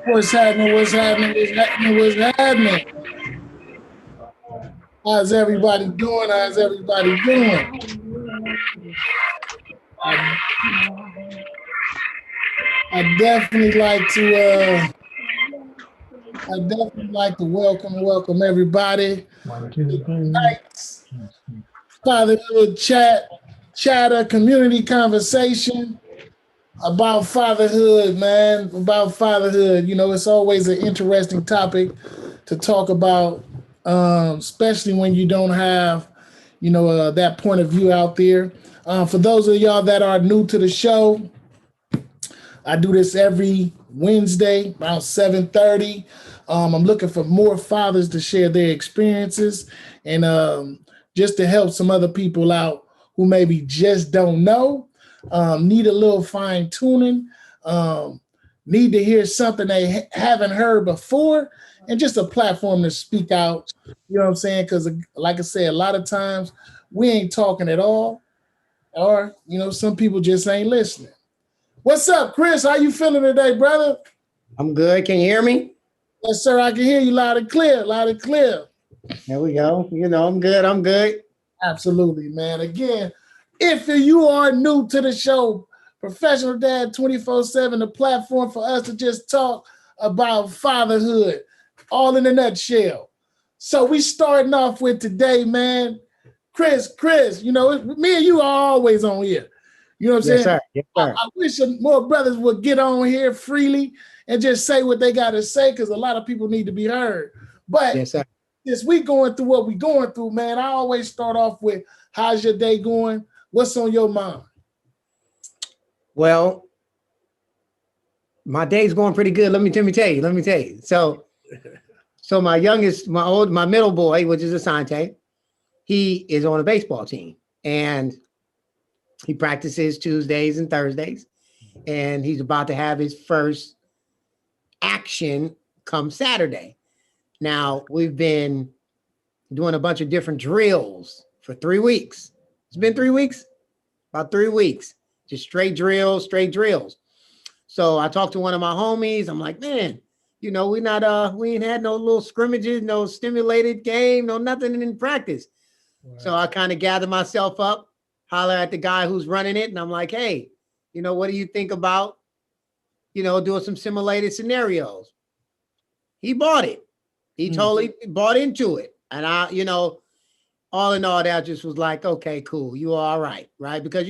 What's happening? What's happening? What's happening? What's happening? How's everybody doing? How's everybody doing? I, I definitely like to welcome everybody to tonight's fatherhood chatter community conversation about fatherhood, man. About fatherhood. You know, it's always an interesting topic to talk about, especially when you don't have, that point of view out there. For those of y'all that are new to the show, I do this every Wednesday around 7:30. I'm looking for more fathers to share their experiences and just to help some other people out who maybe just don't know, need a little fine tuning, need to hear something they haven't heard before, and just a platform to speak out. You know what I'm saying? Because, like I said, a lot of times we ain't talking at all, or some people just ain't listening. What's up, Chris? How you feeling today, brother? I'm good. Can you hear me? Yes, sir. I can hear you loud and clear. Loud and clear. There we go. I'm good. I'm good. Absolutely, man. Again, if you are new to the show, Professional Dad 24/7, the platform for us to just talk about fatherhood, all in a nutshell. So we starting off with today, man. Chris, me and you are always on here. You know what I'm saying? Sir. Yes, sir. I wish more brothers would get on here freely and just say what they got to say, because a lot of people need to be heard. But yes, sir. Since we going through what we going through, man, I always start off with, how's your day going? What's on your mind? Well, my day's going pretty good. Let me tell you. So my middle boy, which is Asante, he is on a baseball team, and he practices Tuesdays and Thursdays, and he's about to have his first action come Saturday. Now, we've been doing a bunch of different drills for 3 weeks. It's been 3 weeks, about 3 weeks, just straight drills. So I talked to one of my homies. I'm like, man, we ain't had no little scrimmages, no stimulated game, no nothing in practice. Right. So I kind of gathered myself up, holler at the guy who's running it. And I'm like, hey, what do you think about, doing some simulated scenarios? He bought it. He totally bought into it. And I, all in all, that just was like, okay, cool. You are all right. Right. Because,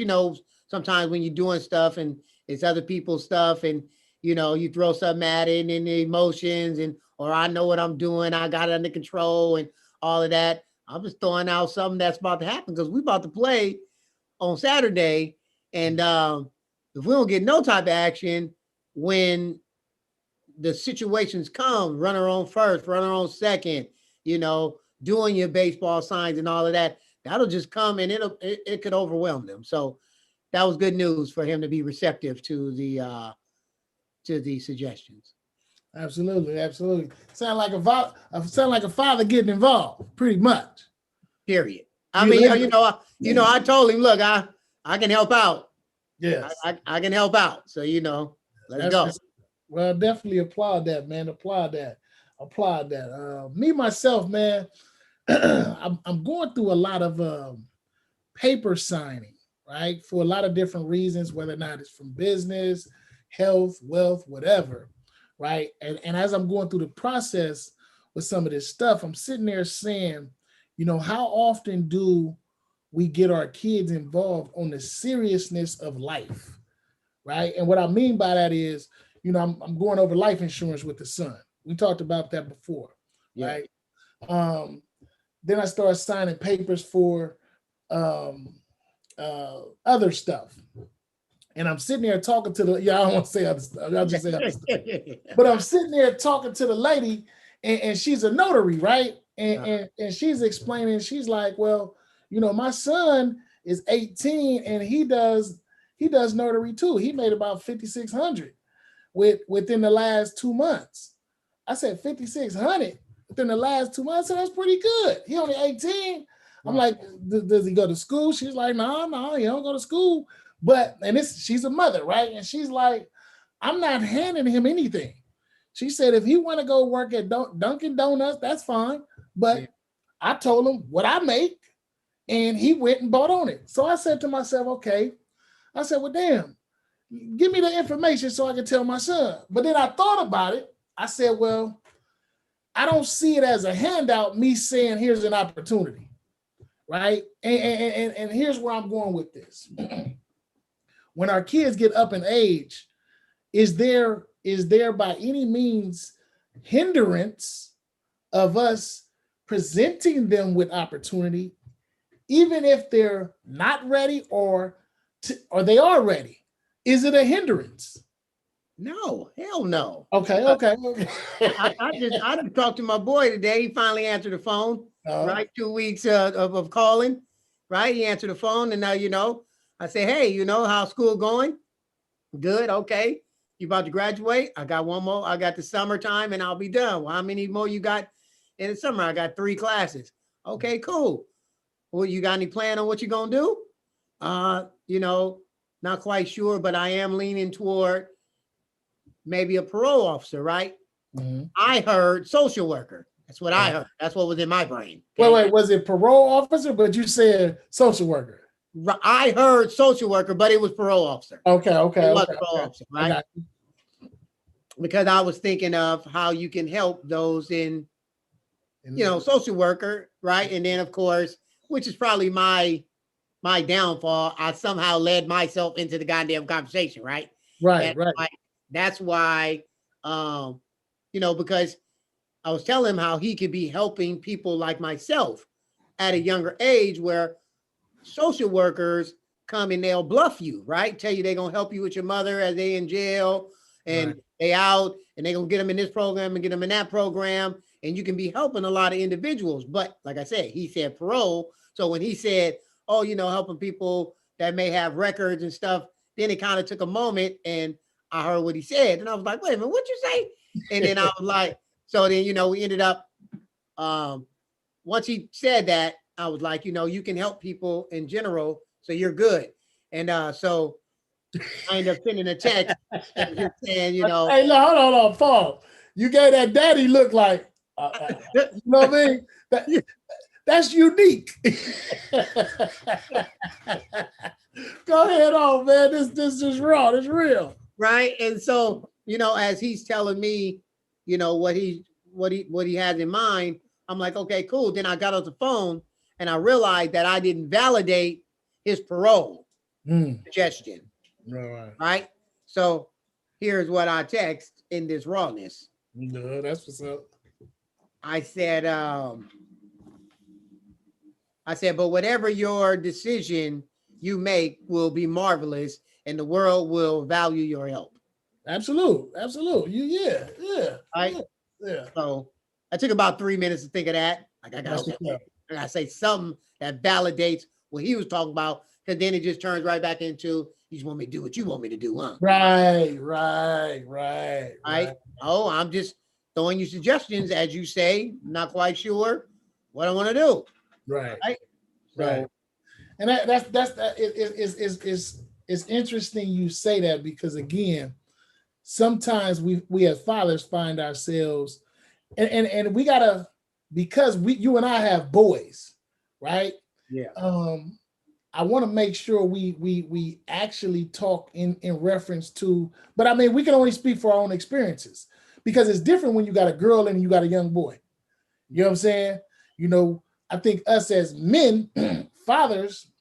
sometimes when you're doing stuff and it's other people's stuff and, you throw something at it and the emotions or I know what I'm doing. I got it under control and all of that. I'm just throwing out something that's about to happen because we're about to play on Saturday. And if we don't get no type of action when the situations come, runner on first, runner on second, doing your baseball signs and all of that, that'll just come and it could overwhelm them. So that was good news for him to be receptive to the suggestions. Absolutely. Sound like a father getting involved, pretty much. Period. I told him, look, I can help out. Yes, I can help out. So let's go. Well, definitely applaud that, man. Applaud that. Me myself, man, I'm going through a lot of paper signing right? For a lot of different reasons, whether or not it's from business, health, wealth, whatever, right? And as I'm going through the process with some of this stuff, I'm sitting there saying, you know, how often do we get our kids involved on the seriousness of life, right? And what I mean by that is, you know, I'm going over life insurance with the son. We talked about that before, right? Then I started signing papers for other stuff. And I'm sitting there talking to the, I don't want to say other stuff. I'll just say other stuff. But I'm sitting there talking to the lady, and she's a notary, right? And she's explaining, she's like, well, you know, my son is 18 and he does notary too. He made about 5,600 within the last 2 months. I said 5,600 within the last 2 months. So that's pretty good. He only 18. I'm like, does he go to school? She's like, no, he don't go to school. But, and she's a mother, right? And she's like, I'm not handing him anything. She said, if he want to go work at Dunkin' Donuts, that's fine. But I told him what I make, and he went and bought on it. So I said to myself, okay. I said, well, damn, give me the information so I can tell my son. But then I thought about it. I said, well, I don't see it as a handout, me saying here's an opportunity, right? And here's where I'm going with this. When our kids get up in age, is there by any means hindrance of us presenting them with opportunity, even if they're not ready or they are ready? Is it a hindrance? No, hell no. Okay. I just talked to my boy today. He finally answered the phone, right? 2 weeks of calling, right? He answered the phone, and now, you know, I say, hey, you know, how's school going? Good, okay. You about to graduate? I got one more. I got the summertime and I'll be done. Well, how many more you got in the summer? I got 3 classes. Okay, cool. Well, you got any plan on what you're gonna do? You know, not quite sure, but I am leaning toward maybe a parole officer, right? Mm-hmm. I heard social worker. That's what I heard. That's what was in my brain. Okay? Wait, was it parole officer? But you said social worker. I heard social worker, but it was parole officer. Okay. Parole officer, right? Because I was thinking of how you can help those in, you know, social worker, right? And then, of course, which is probably my downfall, I somehow led myself into the goddamn conversation, right? Right. That's why, you know, because I was telling him how he could be helping people like myself at a younger age, where social workers come and they'll bluff you, right? Tell you they're going to help you with your mother as they in jail and they out, and they're going to get them in this program and get them in that program. And you can be helping a lot of individuals. But like I said, he said parole. So when he said, oh, you know, helping people that may have records and stuff, then it kind of took a moment and I heard what he said. And I was like, wait a minute, what'd you say? And then I was like, so then, you know, we ended up, once he said that, I was like, you know, you can help people in general, so you're good. And so I ended up sending a text and saying, you know, hey, look, hold on, Paul. You gave that daddy look like, you know what I mean? That's unique. Go ahead on, man. This is raw. It's real. Right. And so, you know, as he's telling me, you know, what he has in mind, I'm like, okay, cool. Then I got off the phone and I realized that I didn't validate his parole suggestion. Right. So here's what I text in this rawness. No, that's what's up. I said, but whatever your decision you make will be marvelous and the world will value your help. Absolute. Yeah. Right? Yeah. So I took about 3 minutes to think of that. Like I gotta say something that validates what he was talking about, because then it just turns right back into, you just want me to do what you want me to do, huh? Right. Oh, I'm just throwing you suggestions, as you say, not quite sure what I want to do. Right. So, and it's interesting you say that, because again, sometimes we as fathers find ourselves, and we gotta, because you and I have boys, right? Yeah. I want to make sure we actually talk in reference to, but I mean, we can only speak for our own experiences because it's different when you got a girl and you got a young boy. You know what I'm saying? You know, I think us as men, fathers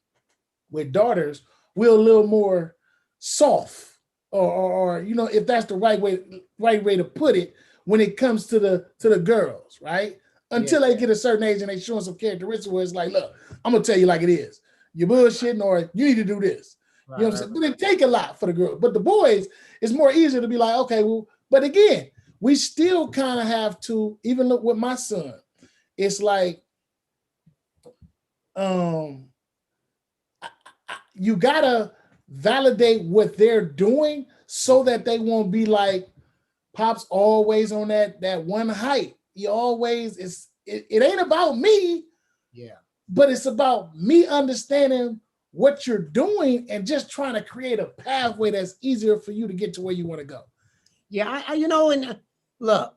with daughters, we're a little more soft, or you know, if that's the right way to put it, when it comes to the girls, right? Until they get a certain age and they showing some characteristics where it's like, look, I'm gonna tell you like it is. You're bullshitting, or you need to do this. You know what I'm saying? But it take a lot for the girl. But the boys, it's more easier to be like, okay, well, but again, we still kind of have to, even look with my son, it's like, you gotta validate what they're doing so that they won't be like, Pop's always on that one height. He always it ain't about me. Yeah. But it's about me understanding what you're doing and just trying to create a pathway that's easier for you to get to where you want to go. Yeah, I you know, and look,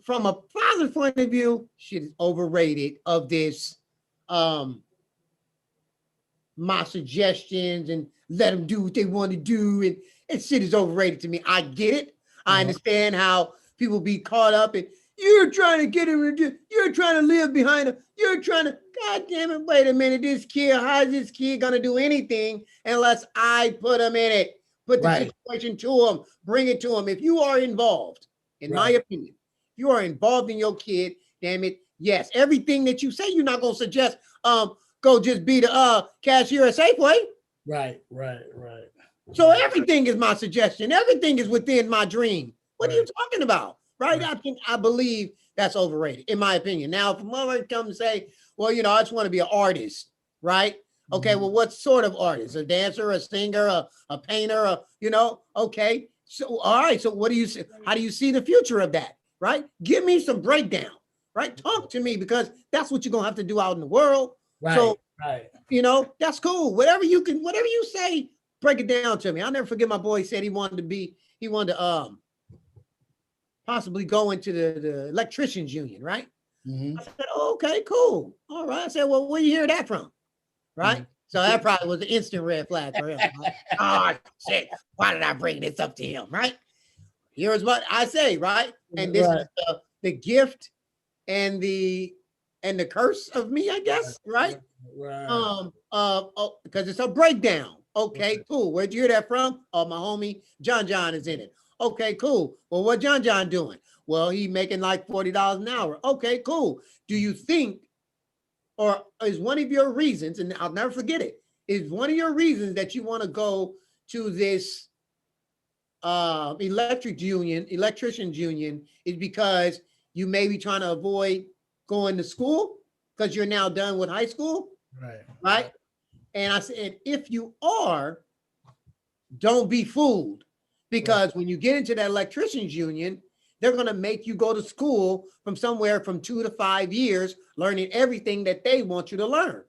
from a father's point of view, shit is overrated of this. My suggestions and let them do what they want to do, and shit is overrated to me. I get it. I understand how people be caught up in, you're trying to get him, you're trying to live behind him, you're trying to, God damn it, wait a minute, this kid, how is this kid gonna do anything unless I put him in it, put the situation to him, bring it to him. If you are involved, in my opinion, you are involved in your kid, damn it, yes, everything that you say, you're not gonna suggest, go just be the cashier at Safeway. Right. So everything is my suggestion. Everything is within my dream. What are you talking about? Right? I believe that's overrated, in my opinion. Now, if someone comes and say, well, you know, I just want to be an artist, right? Okay, well, what sort of artist? A dancer, a singer, a painter, you know? Okay. So, all right. So what do you see? How do you see the future of that? Right? Give me some breakdown, right? Talk to me, because that's what you're going to have to do out in the world. So, you know, that's cool. Whatever you say, break it down to me. I'll never forget my boy said he wanted to possibly go into the electricians union, right? I said, oh, okay, cool. All right. I said, well, where you hear that from? Right? So that probably was an instant red flag for him. Right? Oh, shit. Why did I bring this up to him? Right? Here's what I say, right? And this is the gift and the curse of me, I guess, right? Because it's a breakdown. Okay, cool. Where'd you hear that from? Oh, my homie John is in it. Okay, cool. Well, what John doing? Well, he making like $40 an hour. Okay, cool. Do you think, or is one of your reasons, and I'll never forget it, is one of your reasons that you want to go to this electricians union is because you may be trying to avoid going to school because you're now done with high school? Right? And I said, if you are, don't be fooled, because when you get into that electricians union, they're going to make you go to school from somewhere from 2 to 5 years, learning everything that they want you to learn.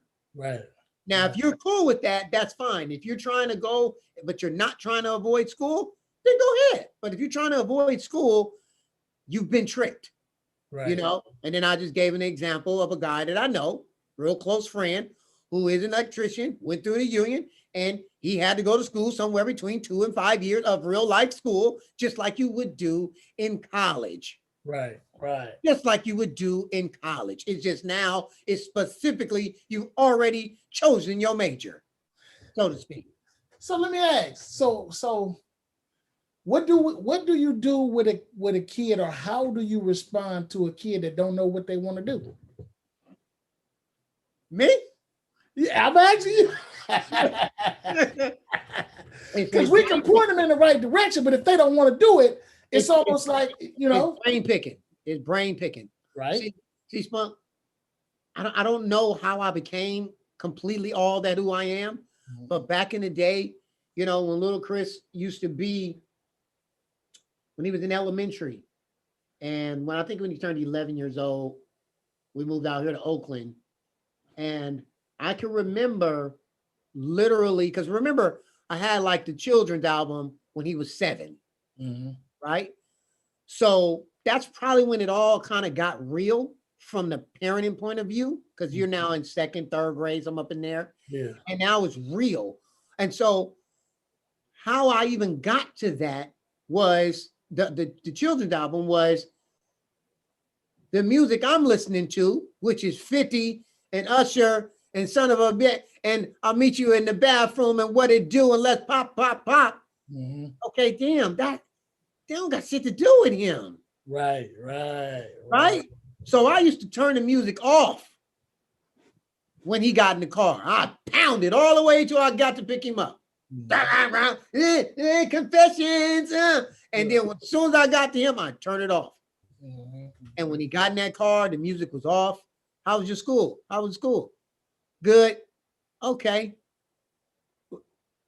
Now, if you're cool with that, that's fine. If you're trying to go, but you're not trying to avoid school, then go ahead. But if you're trying to avoid school, you've been tricked. You know? And then I just gave an example of a guy that I know, real close friend, who is an electrician, went through the union, and he had to go to school somewhere between 2 and 5 years of real life school, just like you would do in college. Just like you would do in college. It's just now, it's specifically, you've already chosen your major, so to speak. So let me ask, so what do you do with a kid, or how do you respond to a kid that don't know what they want to do? Me? Yeah, I'm asking you. Because we can point them in the right direction, but if they don't want to do it, it's almost like, you know. It's brain picking. Right. See, Spunk, I don't know how I became completely all that who I am, but back in the day, you know, when little Chris used to be, when he was in elementary, and when he turned 11 years old, we moved out here to Oakland, and I can remember literally, because remember, I had like the children's album when he was 7, right? So that's probably when it all kind of got real from the parenting point of view, because you're now in 2nd, 3rd grade, I'm up in there. Yeah. And now it's real. And so how I even got to that was the children's album was the music I'm listening to, which is 50 and Usher and Son of a Bitch, and I'll meet you in the bathroom and what it do, and let's pop, pop, pop. Mm-hmm. Okay, damn, that they don't got shit to do with him. Right. So I used to turn the music off when he got in the car. I pounded all the way till I got to pick him up. Confessions. And then as soon as I got to him, I turned it off. Mm-hmm. And when he got in that car, the music was off. How was your school? How was school? Good. Okay.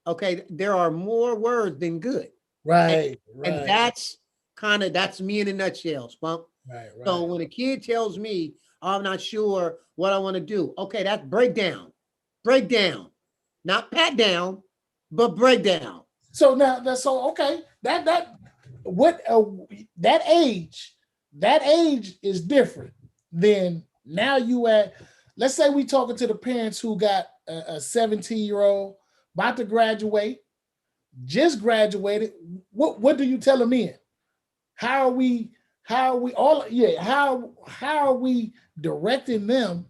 Okay. There are more words than good. Right. And that's me in a nutshell, Spunk. Right. So when a kid tells me, I'm not sure what I want to do, okay, that's breakdown. Breakdown. Not pat down, but breakdown. So now that's so okay. That age is different than now. You at, let's say we talking to the parents who got a 17-year-old about to graduate, just graduated. What do you tell them then? How are we directing them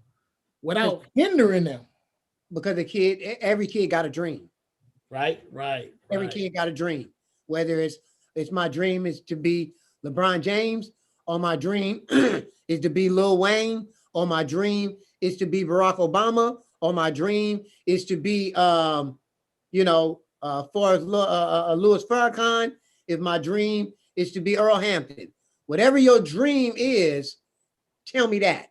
without hindering them? Because every kid got a dream. Right. Every kid got a dream. Whether it's my dream is to be LeBron James, or my dream is to be Lil Wayne, or my dream is to be Barack Obama, or my dream is to be Louis Farrakhan. If my dream is to be Earl Hampton, whatever your dream is, tell me that.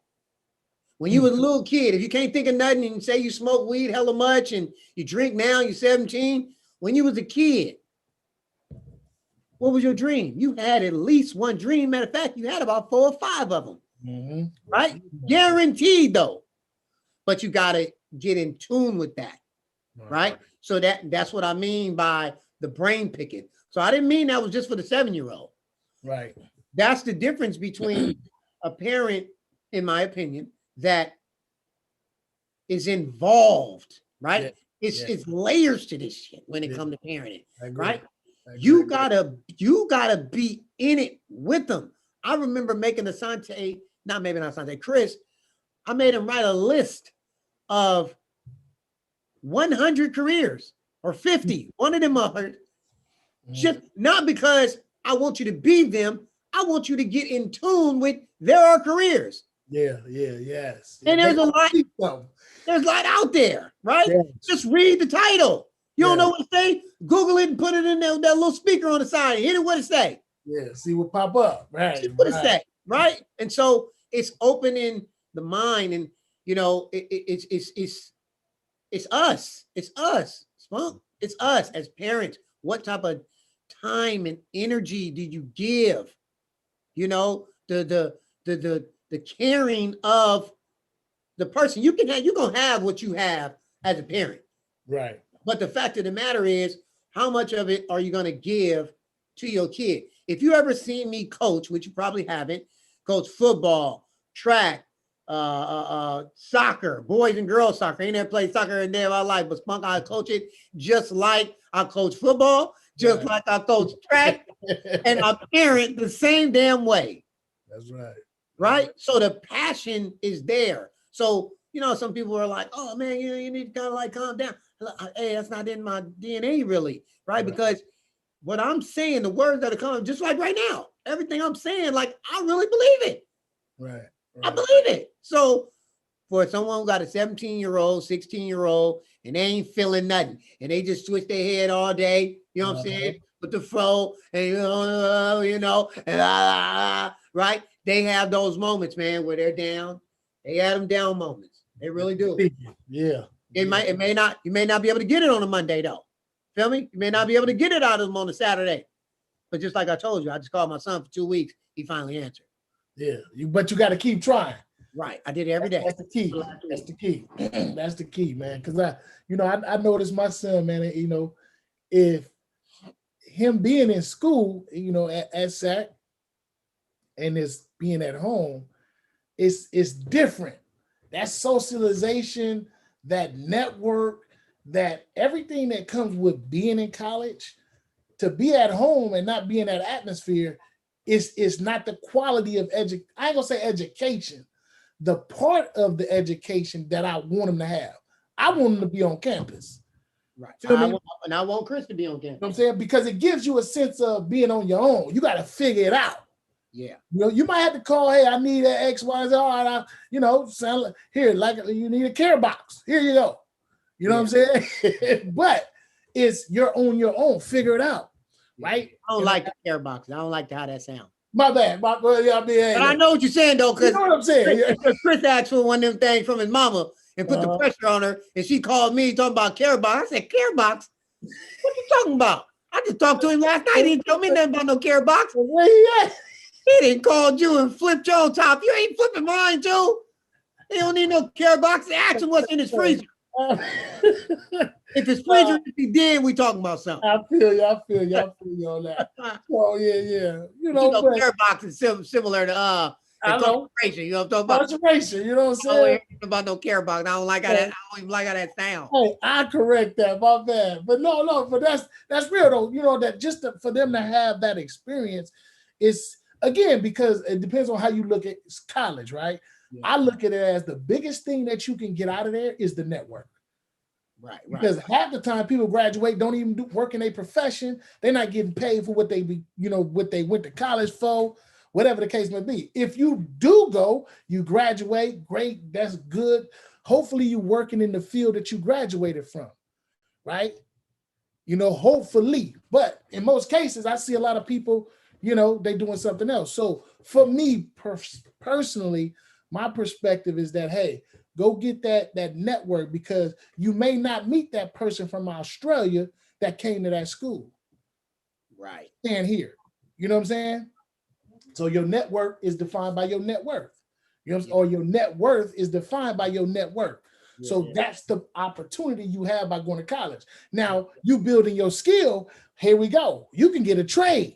When you was a little kid, if you can't think of nothing and say you smoke weed hella much and you drink now, you're 17. When you was a kid, what was your dream? You had at least one dream. Matter of fact, you had about 4 or 5 of them, right? Guaranteed though. But you got to get in tune with that, right? So that's what I mean by the brain picking. So I didn't mean that was just for the 7-year-old. Right. That's the difference between a parent, in my opinion, that is involved, right? It's layers to this shit when it comes to parenting, right? You gotta be in it with them. I remember making Chris, I made him write a list of 100 careers or 50, one of them are just not because I want you to be them. I want you to get in tune with there are careers. Yes. And there's a lot out there, right? Yes. Just read the title. You don't know what to say? Google it and put it in that little speaker on the side. Hit it what it say. Yeah, see what pop up. Right. See what it say, right? And so it's opening the mind, and it's us. It's us. Spunk. It's us as parents. What type of time and energy do you give? The caring of the person. You're gonna have what you have as a parent. Right. But the fact of the matter is, how much of it are you gonna give to your kid? If you ever seen me coach, which you probably haven't, coach football, track, soccer, boys and girls soccer. I ain't never played soccer in a day of my life, but Spunk, I coach it just like I coach football, just like I coach track, and I parent the same damn way. That's right. Right? So the passion is there. So, some people are like, oh man, you need to kind of like calm down. Hey, that's not in my DNA really, right? Because what I'm saying, the words that are coming, just like right now, everything I'm saying, like I really believe it. Right. I believe it. So for someone who got a 17-year-old, 16-year-old, and they ain't feeling nothing, and they just twist their head all day, you know what I'm saying? With the fro, and right? They have those moments, man, where they're down. They have them down moments. They really do. Yeah. You may not be able to get it on a Monday though. Feel me? You may not be able to get it out of them on a Saturday. But just like I told you, I just called my son for 2 weeks. He finally answered. Yeah, but you got to keep trying. Right, I did it every day. That's the key. That's the key. That's the key, man. Because I noticed my son, man. If him being in school, at SAC, and it's being at home, it's different. That socialization, that network, that everything that comes with being in college, to be at home and not be in that atmosphere is not the quality of I ain't gonna say education, the part of the education that I want them to have. I want them to be on campus. Right. And I want Chris to be on campus. You know what I'm saying? Because it gives you a sense of being on your own. You got to figure it out. Yeah. You know, you might have to call, hey, I need an X, Y, Z. All right, sound like, here, like you need a care box. Here you go. You know what I'm saying? But you're on your own. Figure it out. Right? I don't like the care box. I don't like how that sounds. My bad. But I know what you're saying, though, because you know what I'm saying? Chris asked for one of them things from his mama and put the pressure on her, and she called me talking about care box. I said, care box? What you talking about? I just talked to him last night. He didn't tell me nothing about no care box. Where he at? He didn't call you and flipped your top. You ain't flipping mine, too. He don't need no care box. Ask him what's in his freezer. If his freezer, if he did, we talking about something. I feel you on that. Oh yeah. You know, care box is similar to incarceration. You know what I'm talking about? Incarceration, you know what I'm saying? About no care box. I don't even like how that sound. Hey, I correct that, my bad. But but that's real though. You know, that just for them to have that experience is, again, because it depends on how you look at college, right? Yeah. I look at it as the biggest thing that you can get out of there is the network. Right. Because half the time people graduate, don't even work in a profession. They're not getting paid for what they went to college for, whatever the case may be. If you do go, you graduate, great, that's good. Hopefully you're working in the field that you graduated from, right? Hopefully. But in most cases, I see a lot of people, they doing something else. So for me personally, my perspective is that, hey, go get that network, because you may not meet that person from Australia that came to that school. Right. And here. You know what I'm saying? So your network is defined by your net worth. Or your net worth is defined by your net worth. Yeah, so that's the opportunity you have by going to college. Now, you building your skill, here we go. You can get a trade.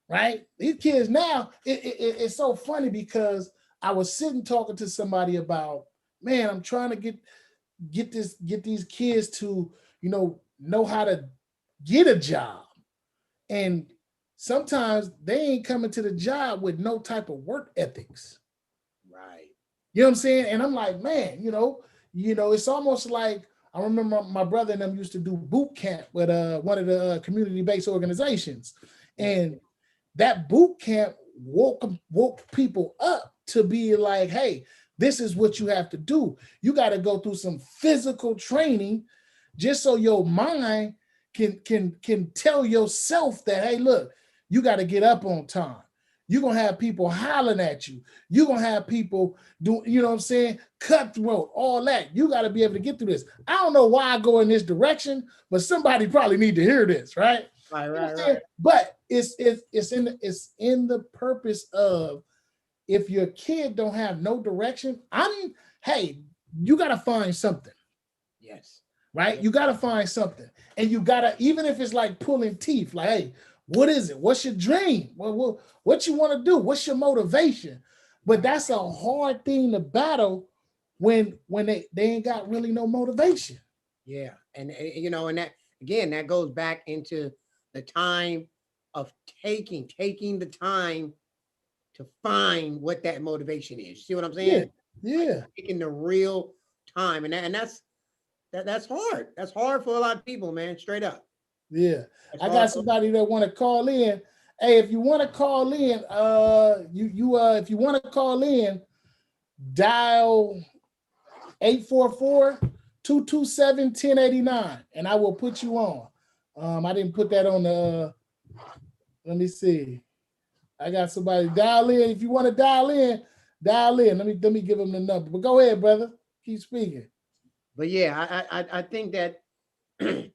Right? These kids now, it's so funny because I was sitting talking to somebody about, man, I'm trying to get these kids to, know how to get a job. And sometimes they ain't coming to the job with no type of work ethics. Right. You know what I'm saying? And I'm like, man, it's almost like, I remember my brother and them used to do boot camp with one of the community-based organizations. And that boot camp woke people up to be like, hey, this is what you have to do. You got to go through some physical training just so your mind can tell yourself that, hey, look, you got to get up on time. You're going to have people hollering at you. You're going to have people do, cutthroat, all that. You got to be able to get through this. I don't know why I go in this direction, but somebody probably need to hear this, right? Right. But it's in the purpose of, if your kid don't have no direction, you got to find something. Yes. Right? You got to find something. And you got to, even if it's like pulling teeth, like, hey, what is it? What's your dream? What you want to do? What's your motivation? But that's a hard thing to battle when they ain't got really no motivation. Yeah. And that, again, that goes back into the time of taking the time to find what that motivation is. See what I'm saying? Yeah. Like taking the real time, and that's hard. That's hard for a lot of people, man. Straight up. Yeah. I got somebody that want to call in. Hey, if you want to call in, if you want to call in, dial 844-227-1089, and I will put you on. I didn't put that on the. Let me see. I got somebody dial in. If you want to dial in, dial in. Let me give them the number. But go ahead, brother. Keep speaking. But yeah, I think that, because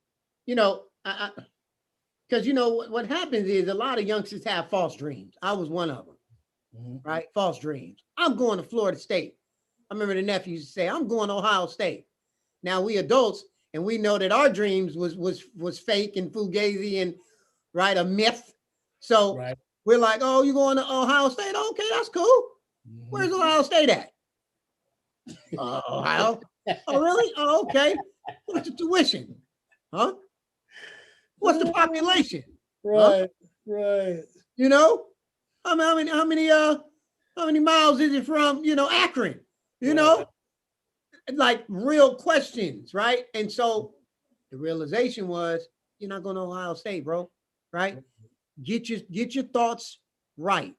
what happens is a lot of youngsters have false dreams. I was one of them, right? False dreams. I'm going to Florida State. I remember the nephew used to say, I'm going to Ohio State. Now we adults, and we know that our dreams was fake and fugazi and, right, a myth. So we're like, oh, you going to Ohio State? Okay, that's cool. Where's Ohio State at? Ohio. Oh, really? Oh, okay. What's the tuition? Huh? What's the population? Right, right. You know, how many miles is it from, Akron? You know, like real questions, right? And so the realization was, you're not going to Ohio State, bro. Right? Get your thoughts right.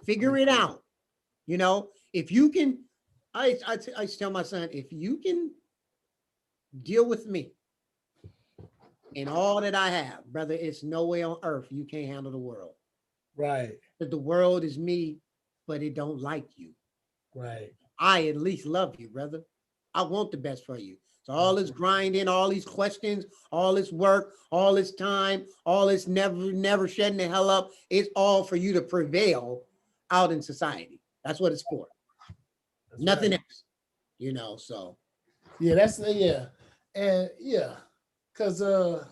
Figure it out. If you can, I tell my son, if you can deal with me and all that I have, brother, it's no way on earth you can't handle the world. Right. But the world is me, but it don't like you. Right. I at least love you, brother. I want the best for you. So all this grinding, all these questions, all this work, all this time, all this never shutting the hell up, it's all for you to prevail out in society. That's what it's for. That's nothing else. So. Yeah, And because I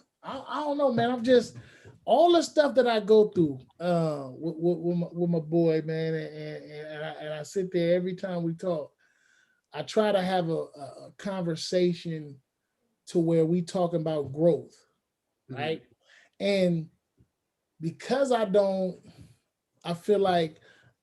don't know, man. I'm just all the stuff that I go through with my boy, man, and I sit there every time we talk. I try to have a conversation to where we talking about growth, right? And because I feel like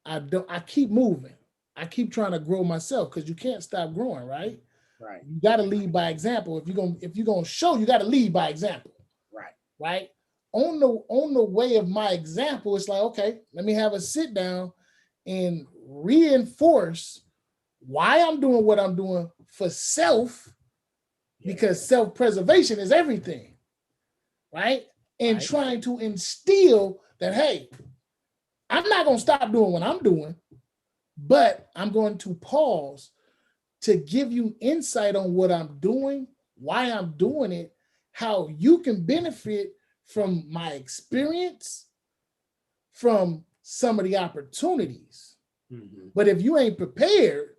I keep moving. I keep trying to grow myself because you can't stop growing, right? Right. You got to lead by example. If you're gonna show, you got to lead by example. Right. Right. On the way of my example, it's like, okay, let me have a sit down and reinforce why I'm doing what I'm doing for self, because self-preservation is everything. Right. And trying to instill that, hey, I'm not gonna stop doing what I'm doing, but I'm going to pause to give you insight on what I'm doing, why I'm doing it, how you can benefit from my experience, from some of the opportunities. But if you ain't prepared,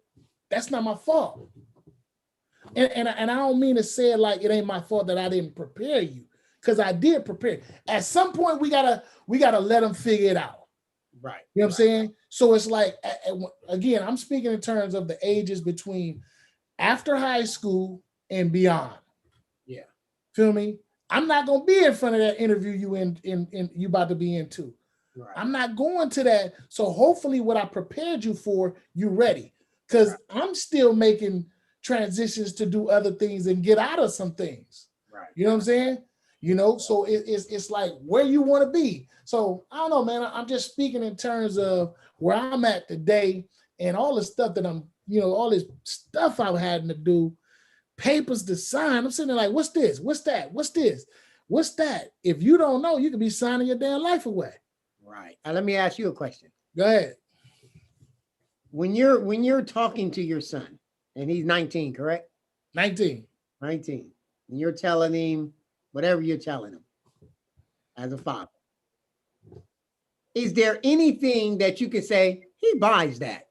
that's not my fault. And I don't mean to say it like it ain't my fault that I didn't prepare you, because I did prepare. At some point, we gotta let them figure it out. Right. You know what I'm saying? So it's like, again, I'm speaking in terms of the ages between after high school and beyond. Yeah. Feel me? I'm not gonna be in front of that interview you about to be into. Right. I'm not going to that. So hopefully what I prepared you for, you ready. Because I'm still making transitions to do other things and get out of some things. Right. You know what I'm saying? So it's like where you want to be. So I don't know, man. I'm just speaking in terms of where I'm at today and all the stuff that I'm, all this stuff I've had to do, papers to sign. I'm sitting there like, what's this? What's that? What's this? What's that? If you don't know, you could be signing your damn life away. Right. Now let me ask you a question. Go ahead. When you're talking to your son, and he's 19, correct? 19. And you're telling him whatever you're telling him as a father. Is there anything that you could say, he buys that,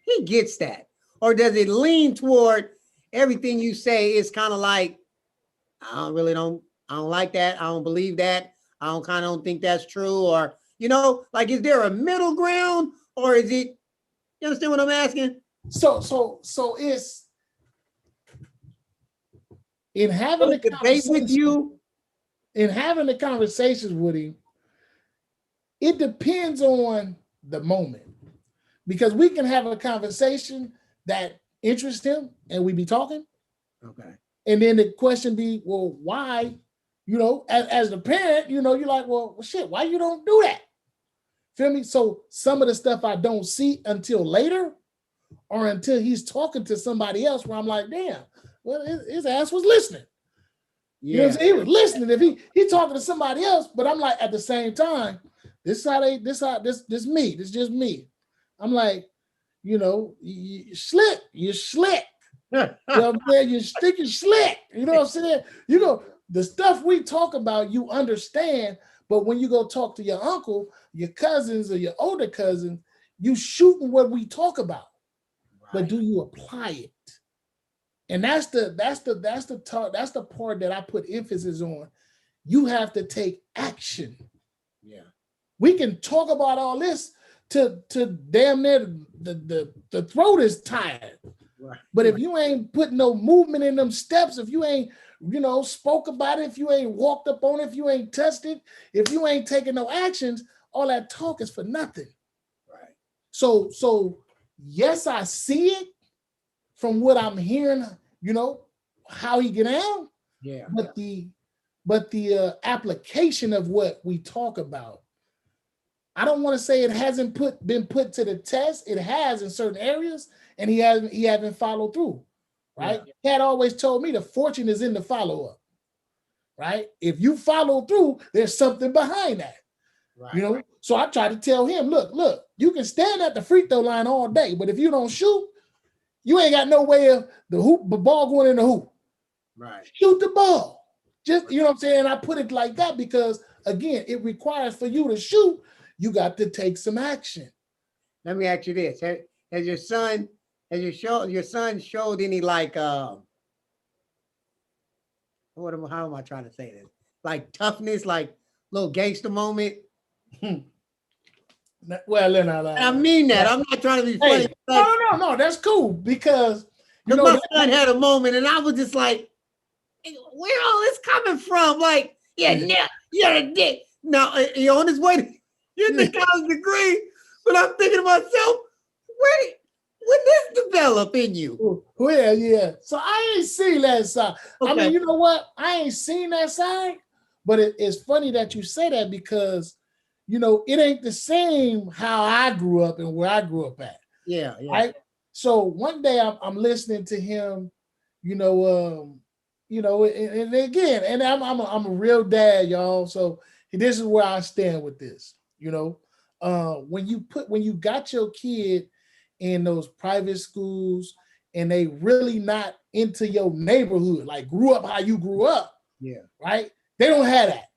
he gets that? Or does it lean toward everything you say is kind of like, I don't like that. I don't believe that. I don't think that's true. Or, like, is there a middle ground, or is it, you understand what I'm asking? So it's in having the debate with you, in having the conversations with him, it depends on the moment, because we can have a conversation that interests him and we be talking. Okay. And then the question be, well, why, as the parent, you're like, well, shit, why you don't do that? Feel me? So some of the stuff I don't see until later, or until he's talking to somebody else, where I'm like, damn, well, his ass was listening. Yeah. You know what I'm saying? He was listening. If he talking to somebody else, but I'm like, at the same time, this just me. I'm like, you're slick. You know what I'm saying? You're slick. You know what I'm saying? The stuff we talk about, you understand, but when you go talk to your uncle, your cousins, or your older cousins, you shooting what we talk about. Right. But do you apply it? And that's the part that I put emphasis on. You have to take action. Yeah. We can talk about all this to damn near the throat is tired. Right. But if you ain't put no movement in them steps, if you ain't, spoke about it, if you ain't walked up on it, if you ain't touched it, if you ain't taking no actions, all that talk is for nothing. Right. So yes, I see it from what I'm hearing, how he get down. Yeah. But the application of what we talk about, I don't want to say it hasn't been put to the test. It has in certain areas, and he hasn't followed through. Right? Yeah. Cat always told me the fortune is in the follow up. Right? If you follow through, there's something behind that. Right. So I try to tell him, look, you can stand at the free throw line all day, but if you don't shoot, you ain't got no way of the ball going in the hoop. Right. Shoot the ball. Just, you know what I'm saying? I put it like that because, again, it requires for you to shoot, you got to take some action. Let me ask you this. Has your son showed any like how am I trying to say this? Like toughness, like little gangster moment? Well, then I mean that. I'm not trying to be funny. Hey, no, that's cool because my son had a moment and I was just like, where all this coming from? Like, you're a dick. Now you're on his way to get the college degree, but I'm thinking to myself, when this develop in you? Well, yeah. So I ain't seen that side. Okay. I mean, you know what? I ain't seen that side, but it's funny that you say that because, it ain't the same how I grew up and where I grew up at. Yeah. Right? So one day I'm listening to him, and again, and I'm a real dad, y'all. So this is where I stand with this. When you got your kid in those private schools and they really not into your neighborhood, like grew up how you grew up. Yeah. Right. They don't have that.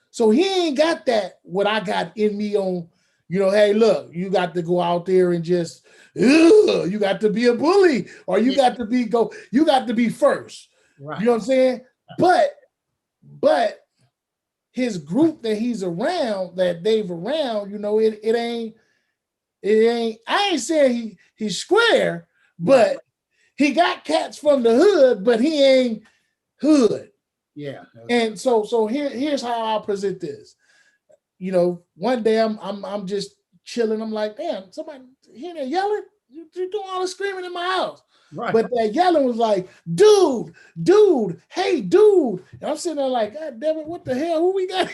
So he ain't got that, what I got in me on, hey, look, you got to go out there and just, you got to be a bully or you got to be first. Right. You know what I'm saying? But his group that he's around, that they've around, it ain't, I ain't saying he's square, but he got cats from the hood, but he ain't hood. Yeah. And so here's how I'll present this. One day I'm just chilling. I'm like, damn, somebody here there yelling. You doing all the screaming in my house. Right. But that yelling was like, dude, hey, dude. And I'm sitting there like, God damn it, what the hell? Who we got?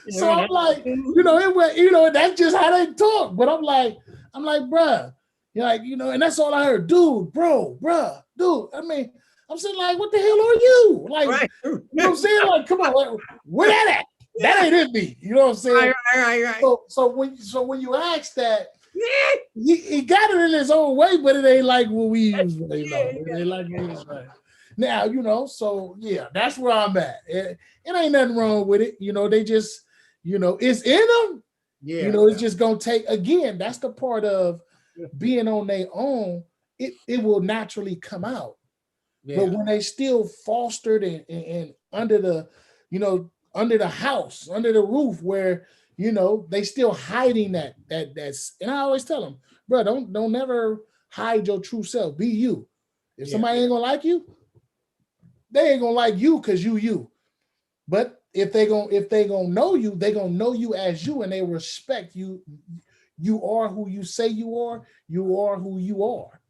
So I'm like, it went, that's just how they talk. But I'm like, bruh, and that's all I heard. Dude, bruh, dude. I mean, I'm saying like, what the hell are you? Like, right. You know what I'm saying? Like, come on, where that at? That ain't in me. You know what I'm saying? Right. So when you ask that, he got it in his own way, but it ain't like what we use. It ain't like this right now. So yeah, that's where I'm at. It ain't nothing wrong with it. They just, it's in them. Yeah. It's just gonna take, again, that's the part of being on their own. It will naturally come out. Yeah. But when they still fostered and under the house, under the roof, where they still hiding that's, and I always tell them, bro, don't never hide your true self. Be you. If somebody ain't gonna like you, they ain't gonna like you because you. But if they gonna know you, they gonna know you as you, and they respect you. You are who you say you are. You are who you are.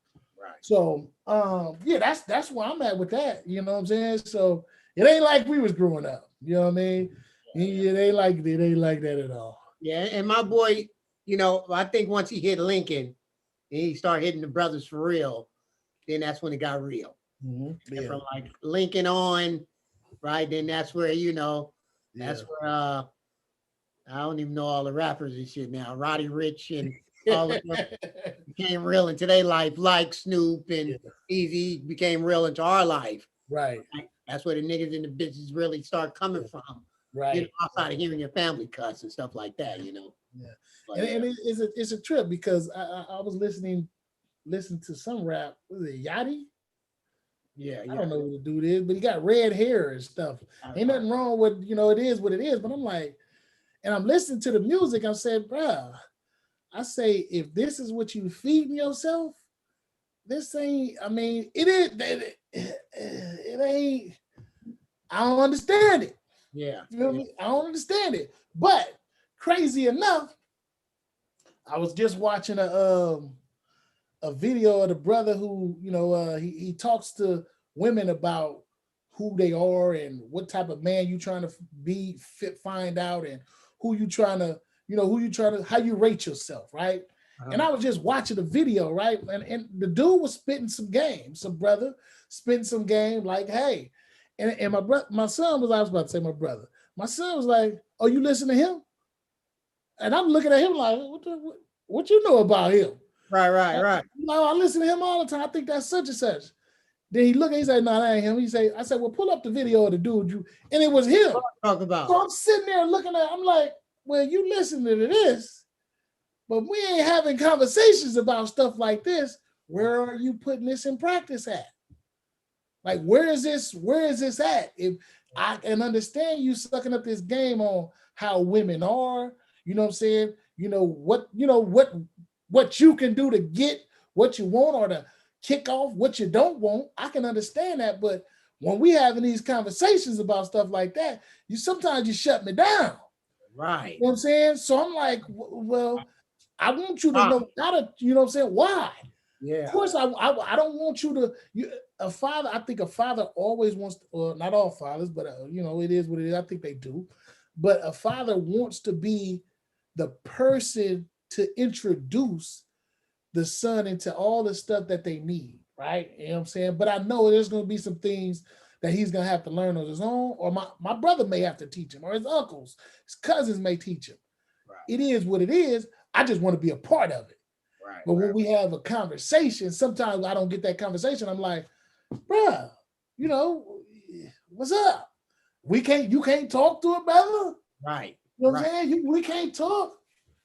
Right. So that's where I'm at with that. You know what I'm saying? So it ain't like we was growing up. You know what I mean? Yeah, they ain't like that at all. Yeah, and my boy, I think once he hit Lincoln and he started hitting the brothers for real, then that's when it got real. Mm-hmm. Yeah. From like Lincoln on, right? Then that's where, that's where I don't even know all the rappers and shit now. Roddy Ricch and all of them became real into their life, like Snoop and Easy became real into our life. Right. That's where the niggas and the bitches really start coming from. Right. Outside of hearing your family cuss and stuff like that, Yeah. But, and it's a trip because I was listening to some rap. Was it Yachty? Yeah. I don't know who the dude is, but he got red hair and stuff. Ain't nothing wrong with, it is what it is. But I'm like, and I'm listening to the music. I'm saying, bruh, I say, if this is what you feeding yourself, this ain't, I mean, it is, it ain't, I don't understand it. Yeah. You feel me? I don't understand it. But crazy enough, I was just watching a video of the brother who, you know, he talks to women about who they are and what type of man you trying to be, find out, and who you trying to, you know, who you trying to, how you rate yourself, right? And I was just watching the video, right? And the dude was spitting some game, some brother spitting some game, like, hey, and my son was, I was about to say my brother, my son was like, oh, you listen to him? And I'm looking at him like, what you know about him? Right. No, I listen to him all the time. I think that's such and such. Then he looked, he said, no, that ain't him. I said, well, pull up the video of the dude and it was him. Talk about. So I'm sitting there looking at, I'm like, well, you listening to this, but we ain't having conversations about stuff like this. Where are you putting this in practice at? Like, where is this at? If I can understand you sucking up this game on how women are, you know what I'm saying? You know what you can do to get what you want, or to kick off what you don't want. I can understand that, but when we having these conversations about stuff like that, sometimes you shut me down. Right. You know what I'm saying? So I'm like, well, I want you to know how to, you know what I'm saying? Why? Yeah. Of course, I don't want you to. A father, I think a father always wants to, or not all fathers, but you know, it is what it is. I think they do, but a father wants to be the person to introduce the son into all the stuff that they need, right? You know what I'm saying? But I know there's going to be some things that he's going to have to learn on his own, or my brother may have to teach him, or his uncles, his cousins may teach him. Right. It is what it is. I just want to be a part of it. Right. But when we have a conversation, sometimes I don't get that conversation. I'm like, bruh, you know, what's up? You can't talk to it, brother. Right. You know what I'm saying? We can't talk.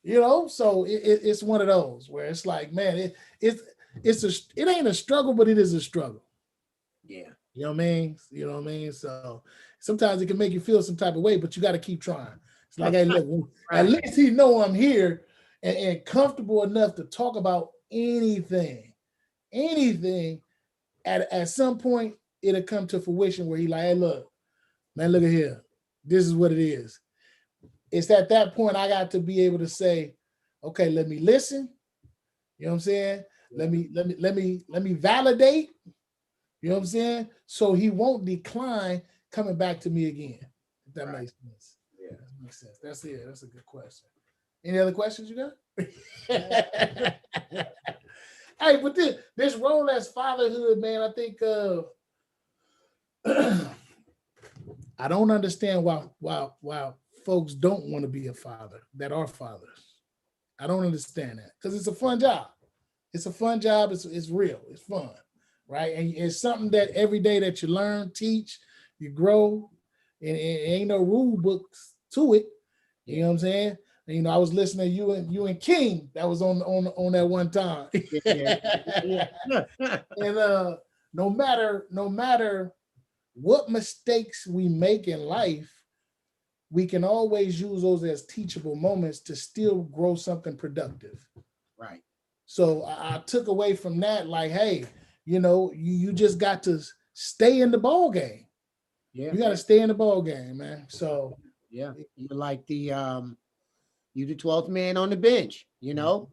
You know, so it's one of those where it's like, man, it ain't a struggle, but it is a struggle. Yeah. You know what I mean? You know what I mean? So sometimes it can make you feel some type of way, but you got to keep trying. It's like, hey, look, at least he know I'm here and comfortable enough to talk about anything. At some point, it'll come to fruition where he like, hey, look, man, look at here. This is what it is. It's at that point I got to be able to say, okay, let me listen. You know what I'm saying? Let me validate. You know what I'm saying? So he won't decline coming back to me again. If that makes sense. Yeah, that makes sense. That's it. That's a good question. Any other questions you got? Hey, but this role as fatherhood, man, I think I don't understand why folks don't want to be a father that are fathers. I don't understand that, because it's a fun job. It's a fun job. It's real. It's fun, right? And it's something that every day that you learn, teach, you grow, and it ain't no rule books to it. You know what I'm saying? And, you know, I was listening to you and King that was on that one time. Yeah. And no matter what mistakes we make in life, we can always use those as teachable moments to still grow something productive. Right. So I took away from that, like, hey, you know, you just got to stay in the ball game. Yeah. You got to stay in the ball game, man. So yeah, you're like the 12th man on the bench, you know,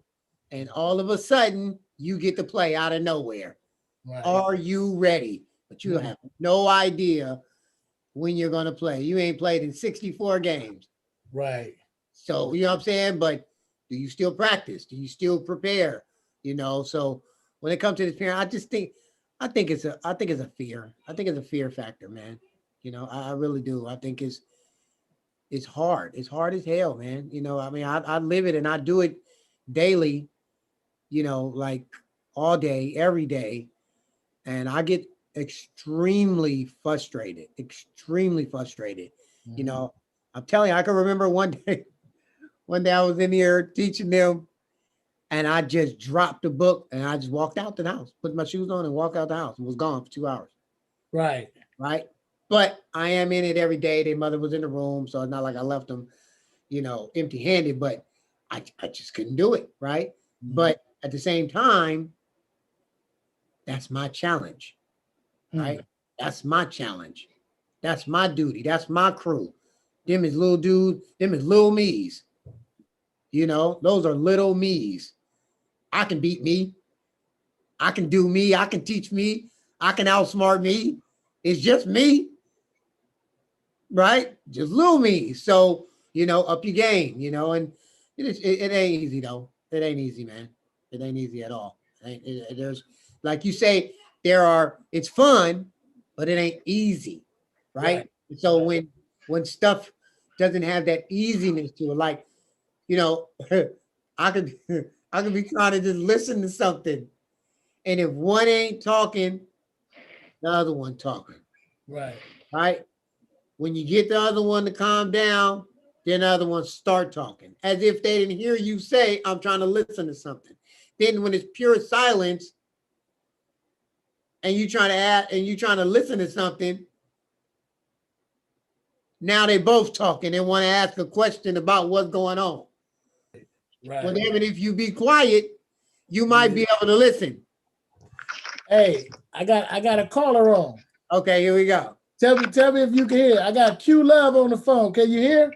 and all of a sudden you get to play out of nowhere. Right. Are you ready? But you have no idea when you're going to play. You ain't played in 64 games. Right. So, you know what I'm saying? But do you still practice? Do you still prepare? You know, so when it comes to this parent, I think it's a fear. I think it's a fear factor, man. You know, I really do. I think it's hard. It's hard as hell, man. You know, I mean, I live it and I do it daily, you know, like all day, every day. And I get extremely frustrated. You know, I'm telling you, I can remember one day I was in here teaching them and I just dropped the book and I just walked out the house, put my shoes on and walked out the house and was gone for 2 hours. Right. Right. But I am in it every day. Their mother was in the room. So it's not like I left them, you know, empty handed, but I just couldn't do it, right? But at the same time, that's my challenge, right? That's my challenge. That's my duty. That's my crew. Them is little dudes. Them is little me's. You know, those are little me's. I can beat me. I can do me. I can teach me. I can outsmart me. It's just me, right? Just little me. So, you know, up your game, you know, and it ain't easy though. It ain't easy, man. It ain't easy at all. There's, like you say, it's fun, but it ain't easy, right? So when stuff doesn't have that easiness to it, like, you know, I could be trying to just listen to something, and if one ain't talking, the other one talking. Right. When you get the other one to calm down, then the other ones start talking, as if they didn't hear you say, I'm trying to listen to something. Then when it's pure silence, and you trying to listen to something, now they both talking and want to ask a question about what's going on. Well, even if you be quiet, you might be able to listen. Hey, I got a caller on. Okay, here we go. Tell me if you can hear. I got Q Love on the phone. Can you hear?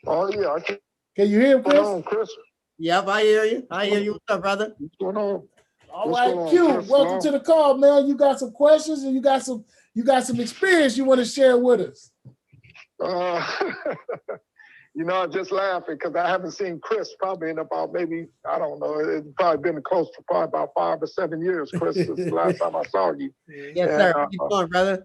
Oh yeah, I can. Can you hear him, Chris? What's going on, Chris? Yep, I hear you. I hear you. What's up, brother? What's going on? All right, Q. Chris, welcome to the call, man. You got some questions and you got some experience you want to share with us. You know, I'm just laughing because I haven't seen Chris probably in about maybe, I don't know, it's probably been close to probably about 5 or 7 years, Chris, since the last time I saw you. Yes, sir. How you doing, brother?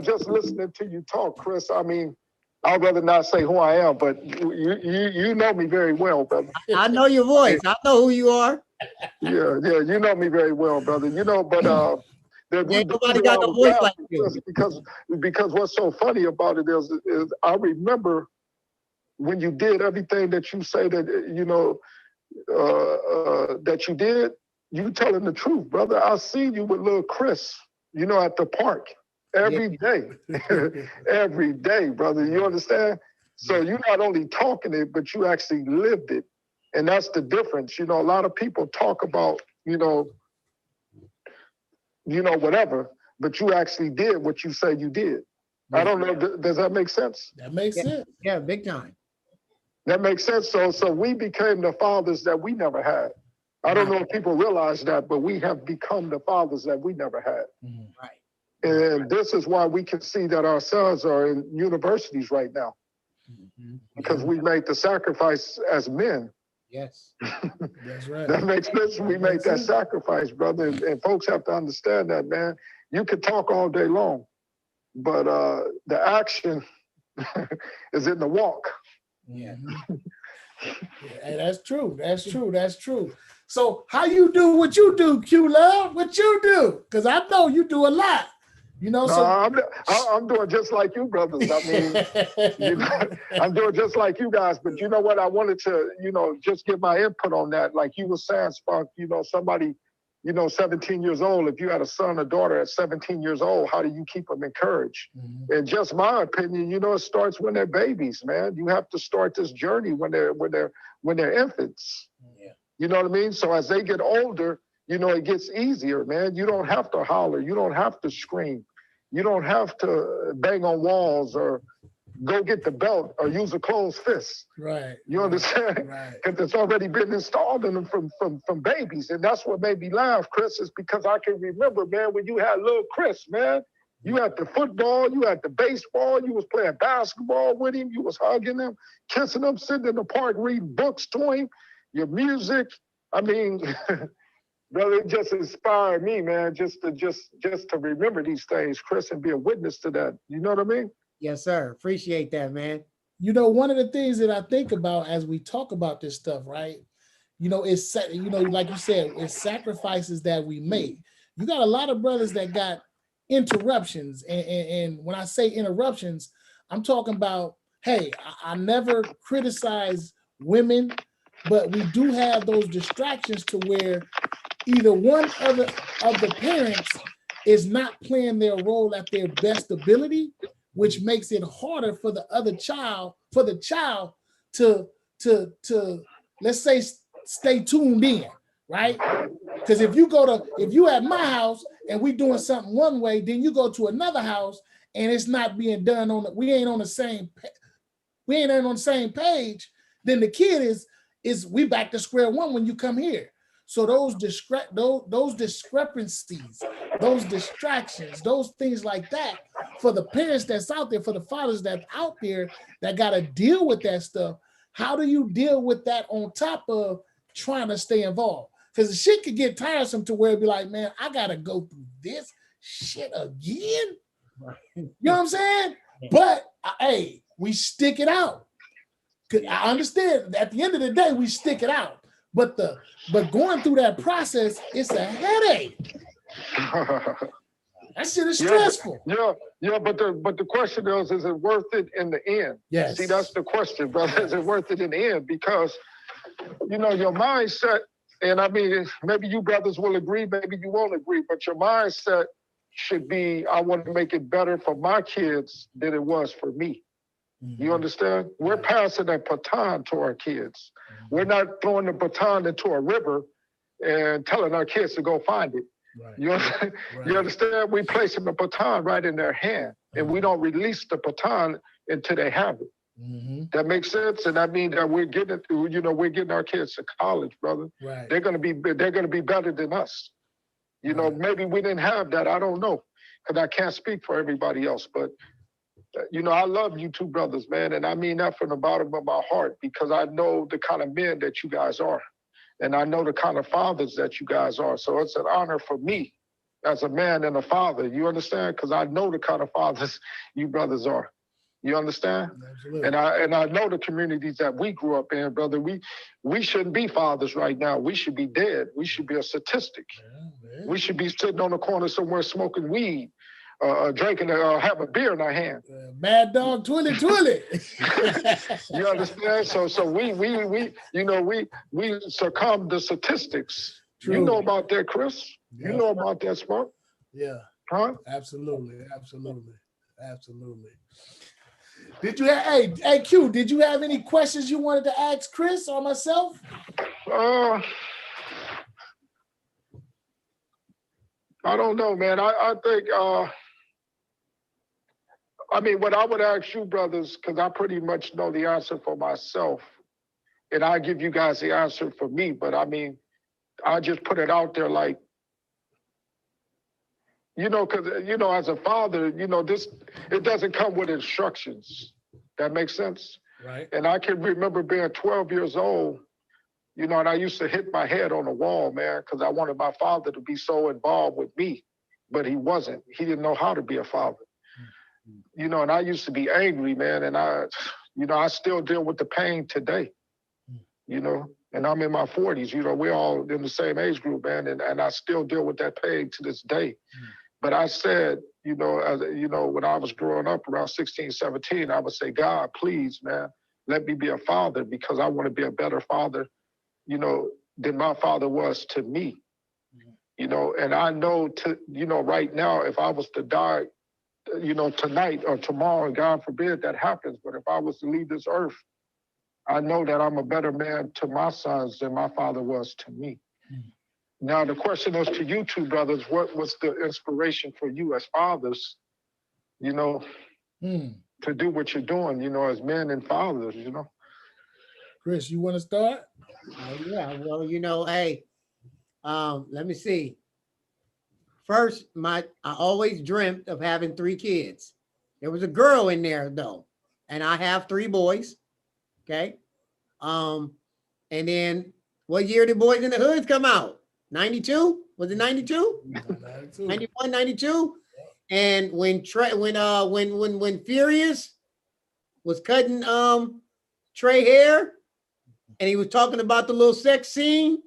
Just listening to you talk, Chris, I mean, I'd rather not say who I am, but you know me very well, brother. I know your voice. I know who you are. Yeah, you know me very well, brother. You know, but nobody got no voice like you. Because what's so funny about it is I remember when you did everything that you say that that you did, you telling the truth, brother. I seen you with little Chris, you know, at the park every day, every day, brother. You understand? So you're not only talking it, but you actually lived it. And that's the difference. You know, a lot of people talk about, you know, whatever, but you actually did what you say you did. I don't know. Does that make sense? That makes sense. Yeah, big time. That makes sense. So we became the fathers that we never had. I don't know if people realize that, but we have become the fathers that we never had. Right. And this is why we can see that our sons are in universities right now. Because we made the sacrifice as men. Yes. That's right. That makes sense. We made that sacrifice, brother. And folks have to understand that, man. You can talk all day long, but the action is in the walk. Yeah. Hey, that's true. That's true. That's true. So how you do what you do, Q Love? What you do? Because I know you do a lot. You know, so I'm doing just like you, brothers. I mean, you know, I'm doing just like you guys. But you know what? I wanted to, you know, just give my input on that. Like you were saying, Spunk, you know, somebody, you know, 17 years old, if you had a son or daughter at 17 years old, how do you keep them encouraged? And just my opinion, you know, it starts when they're babies, man. You have to start this journey when they're infants. Yeah. You know what I mean? So as they get older, you know, it gets easier, man. You don't have to holler. You don't have to scream. You don't have to bang on walls or go get the belt or use a closed fist. Right. You understand? Right. Because it's already been installed in them from babies. And that's what made me laugh, Chris, is because I can remember, man, when you had little Chris, man, you had the football, you had the baseball, you was playing basketball with him, you was hugging him, kissing him, sitting in the park, reading books to him, your music. I mean, brother, it just inspired me, man, just to remember these things, Chris, and be a witness to that. You know what I mean? Yes, sir. Appreciate that, man. You know, one of the things that I think about as we talk about this stuff, right? You know, it's, you know, like you said, it's sacrifices that we make. You got a lot of brothers that got interruptions. And when I say interruptions, I'm talking about, hey, I never criticize women, but we do have those distractions to where either one of the parents is not playing their role at their best ability, which makes it harder for the child to to let's say stay tuned in, right? Because if you at my house and we doing something one way, then you go to another house and it's not being done we ain't on the same page, then the kid is we back to square one when you come here. So those discrepancies, those distractions, those things like that, for the parents that's out there, for the fathers that's out there that got to deal with that stuff, how do you deal with that on top of trying to stay involved? Because the shit could get tiresome to where it'd be like, man, I got to go through this shit again. You know what I'm saying? But hey, we stick it out. I understand at the end of the day, we stick it out. But going through that process, it's a headache. That shit is stressful. Yeah, but the question is it worth it in the end? Yes. See, that's the question, brother. Is it worth it in the end? Because your mindset, and I mean, maybe you brothers will agree, maybe you won't agree, but your mindset should be, I want to make it better for my kids than it was for me. Mm-hmm. You understand? We're passing that baton to our kids. Mm-hmm. We're not throwing the baton into a river and telling our kids to go find it. Right. You understand? We place them a baton right in their hand, and we don't release the baton until they have it. Mm-hmm. That makes sense, and I mean that we're getting our kids to college, brother. Right. They're gonna be better than us. Maybe we didn't have that. I don't know, because I can't speak for everybody else, but. I love you two brothers, man. And I mean that from the bottom of my heart, because I know the kind of men that you guys are. And I know the kind of fathers that you guys are. So it's an honor for me as a man and a father. You understand? Because I know the kind of fathers you brothers are. You understand? Absolutely. And I know the communities that we grew up in, brother. We shouldn't be fathers right now. We should be dead. We should be a statistic. Yeah, we should be sitting on the corner somewhere smoking weed. Drinking, have a beer in our hand. Mad Dog, Twilly. You understand? So we succumb to statistics. True. You know about that, Chris? Yeah. You know about that, Smoke? Yeah. Huh? Absolutely. Did you have, hey Q, did you have any questions you wanted to ask Chris or myself? I don't know, man. I think what I would ask you, brothers, because I pretty much know the answer for myself, and I give you guys the answer for me, but I mean, I just put it out there like, because, as a father, it doesn't come with instructions. That makes sense? Right. And I can remember being 12 years old, and I used to hit my head on the wall, man, because I wanted my father to be so involved with me, but he wasn't. He didn't know how to be a father. And I used to be angry, man, and I still deal with the pain today, and I'm in my 40s, we're all in the same age group, man, and I still deal with that pain to this day. But I said, when I was growing up around 16, 17, I would say, God, please, man, let me be a father, because I want to be a better father, than my father was to me, and I know right now, if I was to die, tonight or tomorrow, God forbid that happens, but if I was to leave this earth, I know that I'm a better man to my sons than my father was to me. Now, the question is to you two brothers, what was the inspiration for you as fathers, to do what you're doing, as men and fathers, Chris, you want to start? Yeah, well, hey, let me see. First, I always dreamt of having 3 kids. There was a girl in there though, and I have 3 boys. Okay. And then what year did Boys in the Hoods come out? 92? Was it 92? 91, 92? And when Furious was cutting Trey hair, and he was talking about the little sex scene,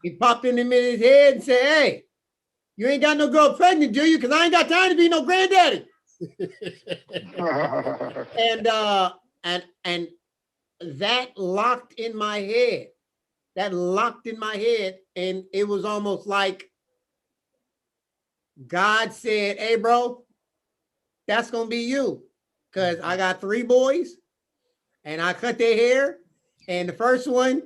he popped in him in his head and said, "Hey, you ain't got no girl pregnant, do you? Because I ain't got time to be no granddaddy." and that locked in my head. And it was almost like God said, "Hey, bro, that's gonna be you." Because I got 3 boys and I cut their hair And the first one,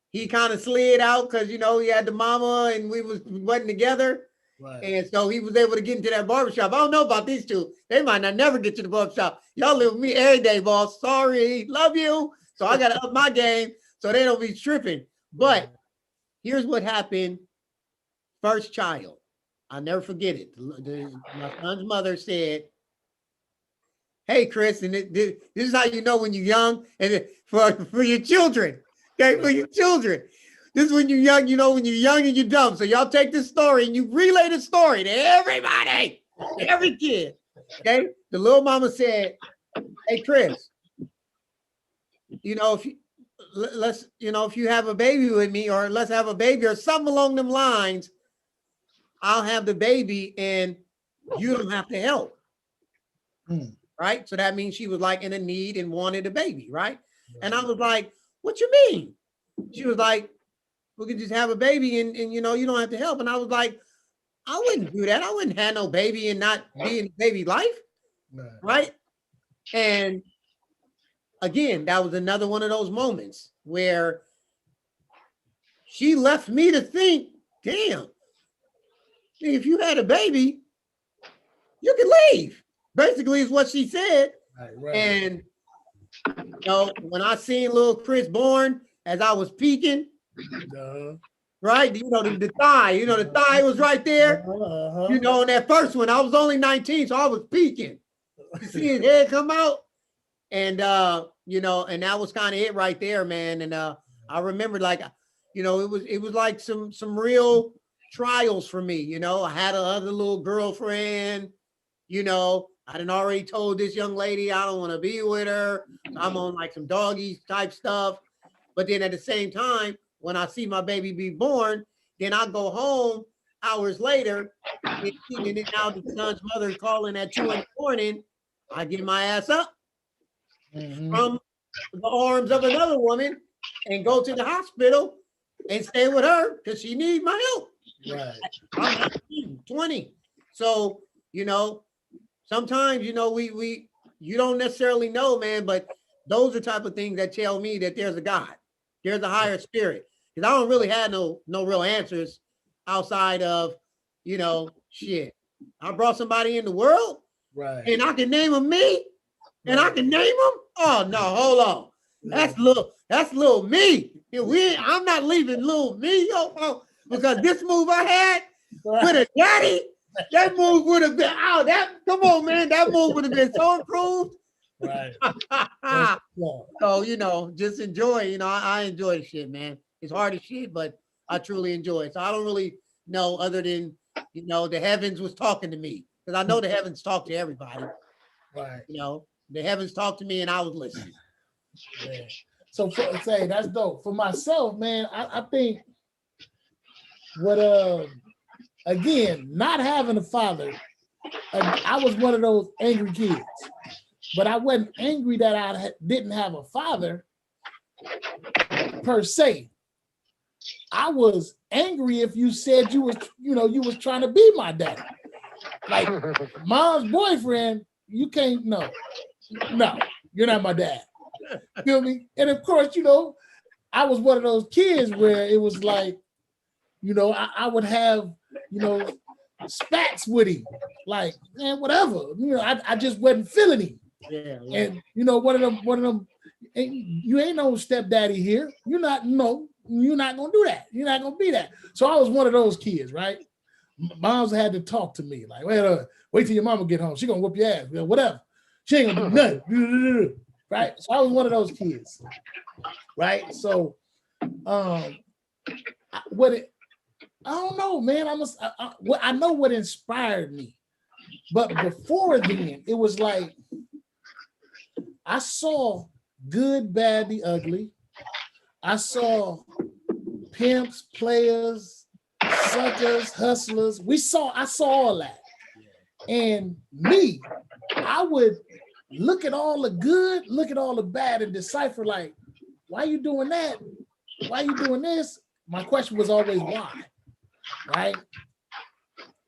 he kind of slid out because, you know, he had the mama and we wasn't together. Right. And so he was able to get into that barbershop. I don't know about these two. They might not never get to the barbershop. Y'all live with me every day, boss. Sorry. Love you. So I got to up my game so they don't be tripping. But here's what happened. First child. I'll never forget it. My son's mother said, hey, Chris, and this is how you know when you're young, and for your children, okay, for your children. This is when you're young, you know, when you're young and you're dumb. So y'all take this story and you relay the story to everybody, every kid, okay? The little mama said, hey, Chris, you know, if you have a baby with me, or let's have a baby or something along them lines, I'll have the baby and you don't have to help. Right? So that means she was like in a need and wanted a baby, right? And I was like, what you mean? She was like, we can just have a baby and you know, you don't have to help. And I was like, I wouldn't do that. I wouldn't have no baby and not be in baby life. Right? And again, that was another one of those moments where she left me to think, damn, if you had a baby, you could leave. Basically, is what she said. Right. And you know, when I seen little Chris born, as I was peeking, right? You know, the thigh, the thigh was right there. You know, in that first one, I was only 19, so I was peeking. You see his head come out, and you know, and that was kind of it right there, man. And I remember, like, you know, it was like some real trials for me. You know, I had another little girlfriend. You know, I done already told this young lady I don't want to be with her. I'm on like some doggy type stuff. But then at the same time, when I see my baby be born, then I go home hours later, and then now the son's mother calling at 2 in the morning. I get my ass up from the arms of another woman and go to the hospital and stay with her because she needs my help. Right. I'm 19, 20. So, you know, sometimes, you know, you don't necessarily know, man, but those are the type of things that tell me that there's a God, there's a higher spirit. Because I don't really have no real answers outside of, you know, shit. I brought somebody in the world, right? And I can name them me, and I can name them. Oh no, hold on. That's little me. I'm not leaving little me, because this move I had with a daddy. That move would have been come on, man. That move would have been so improved. Right. So, you know, just enjoy. You know, I enjoy the shit, man. It's hard as shit, but I truly enjoy it. So I don't really know other than, you know, the heavens was talking to me. Because I know the heavens talk to everybody. Right. You know, the heavens talked to me and I was listening. Yeah. So say that's dope. For myself, man, I think what again, not having a father, I was one of those angry kids, but I wasn't angry that I didn't have a father per se. I was angry if you said you was trying to be my daddy. Like mom's boyfriend, you can't, no, you're not my dad. Feel me? And of course, you know, I was one of those kids where it was like, you know, I would have, you know, spats with him, like, man, whatever. You know, I just wasn't feeling him. Yeah. And you know, one of them, you ain't no stepdaddy here. You're not gonna do that. You're not gonna be that. So I was one of those kids, right? Moms had to talk to me, like, wait till your mama get home. She gonna whoop your ass, whatever. She ain't gonna do nothing. Right? So I was one of those kids. Right? So I don't know, man. I know what inspired me. But before then, it was like I saw good, bad, the ugly. I saw pimps, players, suckers, hustlers. I saw all that. And me, I would look at all the good, look at all the bad, and decipher, like, why you doing that? Why you doing this? My question was always why, right?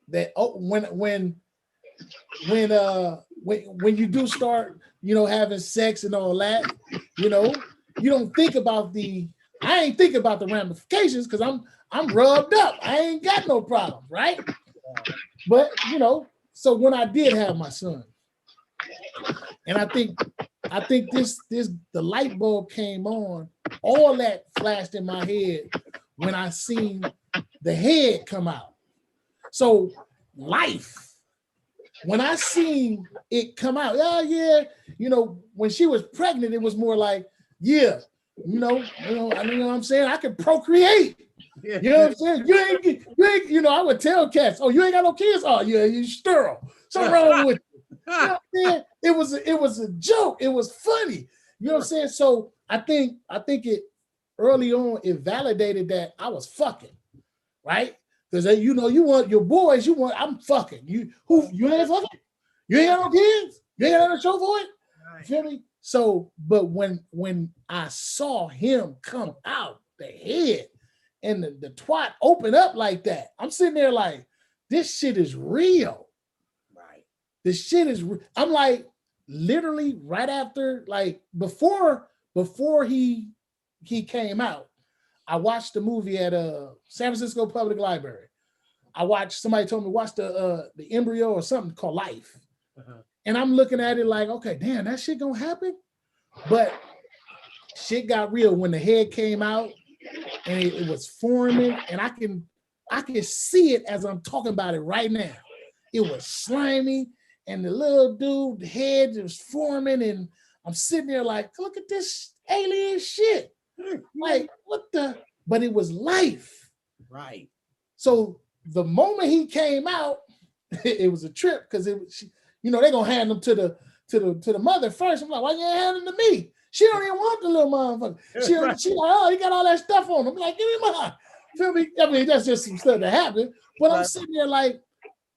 That when you do start, you know, having sex and all that, you know, you don't think about I ain't thinking about the ramifications because I'm rubbed up. I ain't got no problem, right? But you know, so when I did have my son, and I think this the light bulb came on, all that flashed in my head when I seen the head come out. So life, when I seen it come out, oh yeah, you know, when she was pregnant, it was more like, yeah, you know what I'm saying? I can procreate. You know what I'm saying? You ain't, you know, I would tell cats, oh, you ain't got no kids? Oh, yeah, you sterile. Something wrong with you. You know what I'm saying? It was a joke. It was funny. You know what I'm saying? So I think it early on, it validated that I was fucking, right? Because you know, you want your boys, I'm fucking. You ain't fucking? You ain't got no kids? You ain't got no show for it? You feel me? So, but when I saw him come out the head and the twat open up like that, I'm sitting there like, this shit is real. Right. This shit is I'm like, literally right after, like before he came out, I watched the movie at San Francisco Public Library. Somebody told me watch the embryo or something called Life. And I'm looking at it like, okay, damn, that shit gonna happen. But shit got real when the head came out and it was forming, and I can see it as I'm talking about it right now. It was slimy, and the little dude, the head was forming, and I'm sitting there like, look at this alien shit. Like, what the? But it was life. Right. So the moment he came out, it was a trip because it was, you know, they're gonna hand him to the mother first. I'm like, why you ain't hand him to me? She don't even want the little motherfucker. She like, oh, he got all that stuff on him. I'm like, give me mine. Feel me? I mean, that's just some stuff that happened. But I'm sitting there like,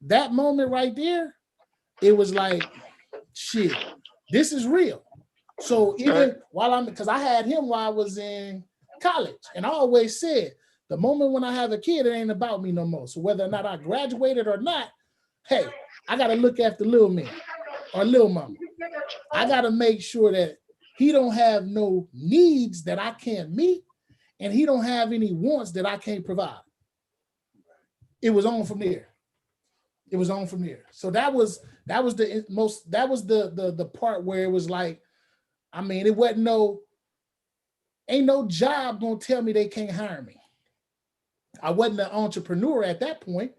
that moment right there, it was like, shit, this is real. So even because I had him while I was in college, and I always said, the moment when I have a kid, it ain't about me no more. So whether or not I graduated or not, hey, I got to look after little man or little mama. I got to make sure that he don't have no needs that I can't meet, and he don't have any wants that I can't provide. It was on from there. It was on from there. So that was the part where it was like, I mean, it wasn't ain't no job gonna tell me they can't hire me. I wasn't an entrepreneur at that point,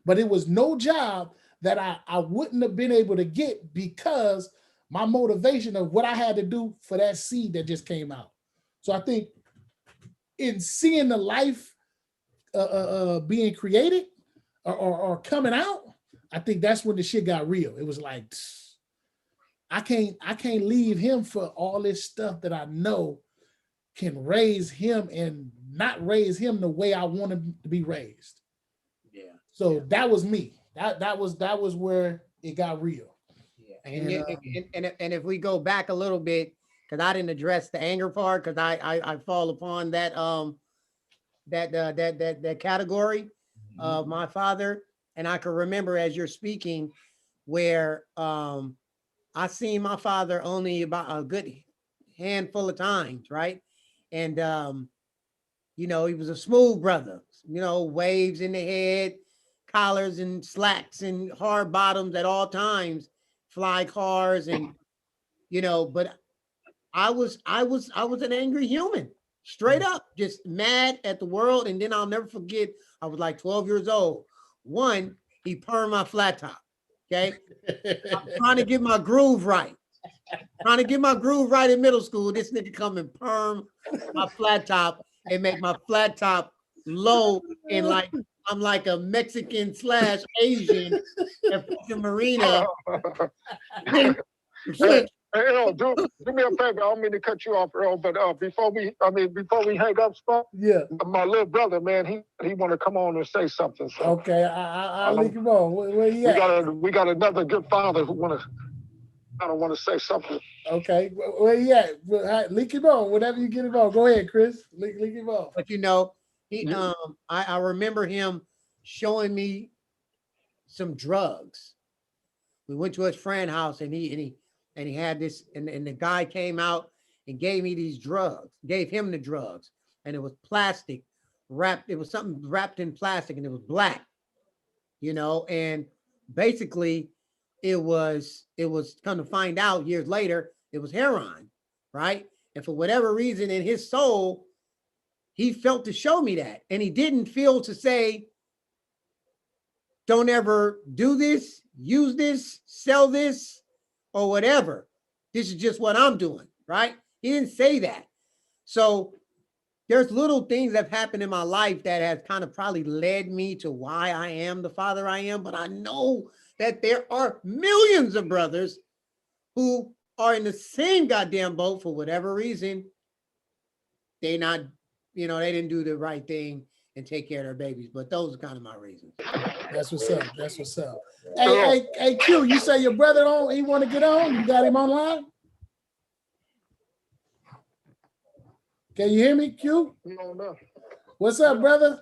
but it was no job that I wouldn't have been able to get because my motivation of what I had to do for that seed that just came out. So I think in seeing the life being created or coming out, I think that's when the shit got real. It was like, I can't leave him for all this stuff that I know can raise him and not raise him the way I want him to be raised. Yeah. So that was me. That was where it got real. Yeah. And if we go back a little bit, because I didn't address the anger part, because I fall upon that that category of my father, and I can remember as you're speaking where I seen my father only about a good handful of times, right? And you know, he was a smooth brother, you know, waves in the head, collars and slacks and hard bottoms at all times, fly cars, and you know, but I was an angry human, straight up, just mad at the world. And then I'll never forget, I was like 12 years old. One, he permed my flat top. Okay. I'm trying to get my groove right. Trying to get my groove right in middle school. This nigga come and perm my flat top and make my flat top low, and like I'm like a Mexican / Asian at fucking Marina. Hey, Earl, do me a favor. I don't mean to cut you off, Earl, but before we hang up, Spunk, yeah, my little brother, man, he want to come on and say something. So, okay, I'll link him on. Where he at? We got another good father who want to say something. Okay, where he at? Link him on. Whatever you get him on, go ahead, Chris. Link him on. But you know, he I remember him showing me some drugs. We went to his friend's house, and he had this, and the guy came out and gave me these drugs, gave him the drugs, and it was plastic wrapped. It was something wrapped in plastic, and it was black, and basically it was come to find out years later, it was heroin, right? And for whatever reason in his soul, he felt to show me that, and he didn't feel to say, don't ever do this, use this, sell this, or whatever. This is just what I'm doing, right? He didn't say that. So there's little things that have happened in my life that has kind of probably led me to why I am the father I am. But I know that there are millions of brothers who are in the same goddamn boat for whatever reason. They didn't do the right thing and take care of their babies. But those are kind of my reasons. That's what's up. That's what's up. Hey, Q, you say your brother he want to get on? You got him online? Can you hear me, Q? No. What's up, brother?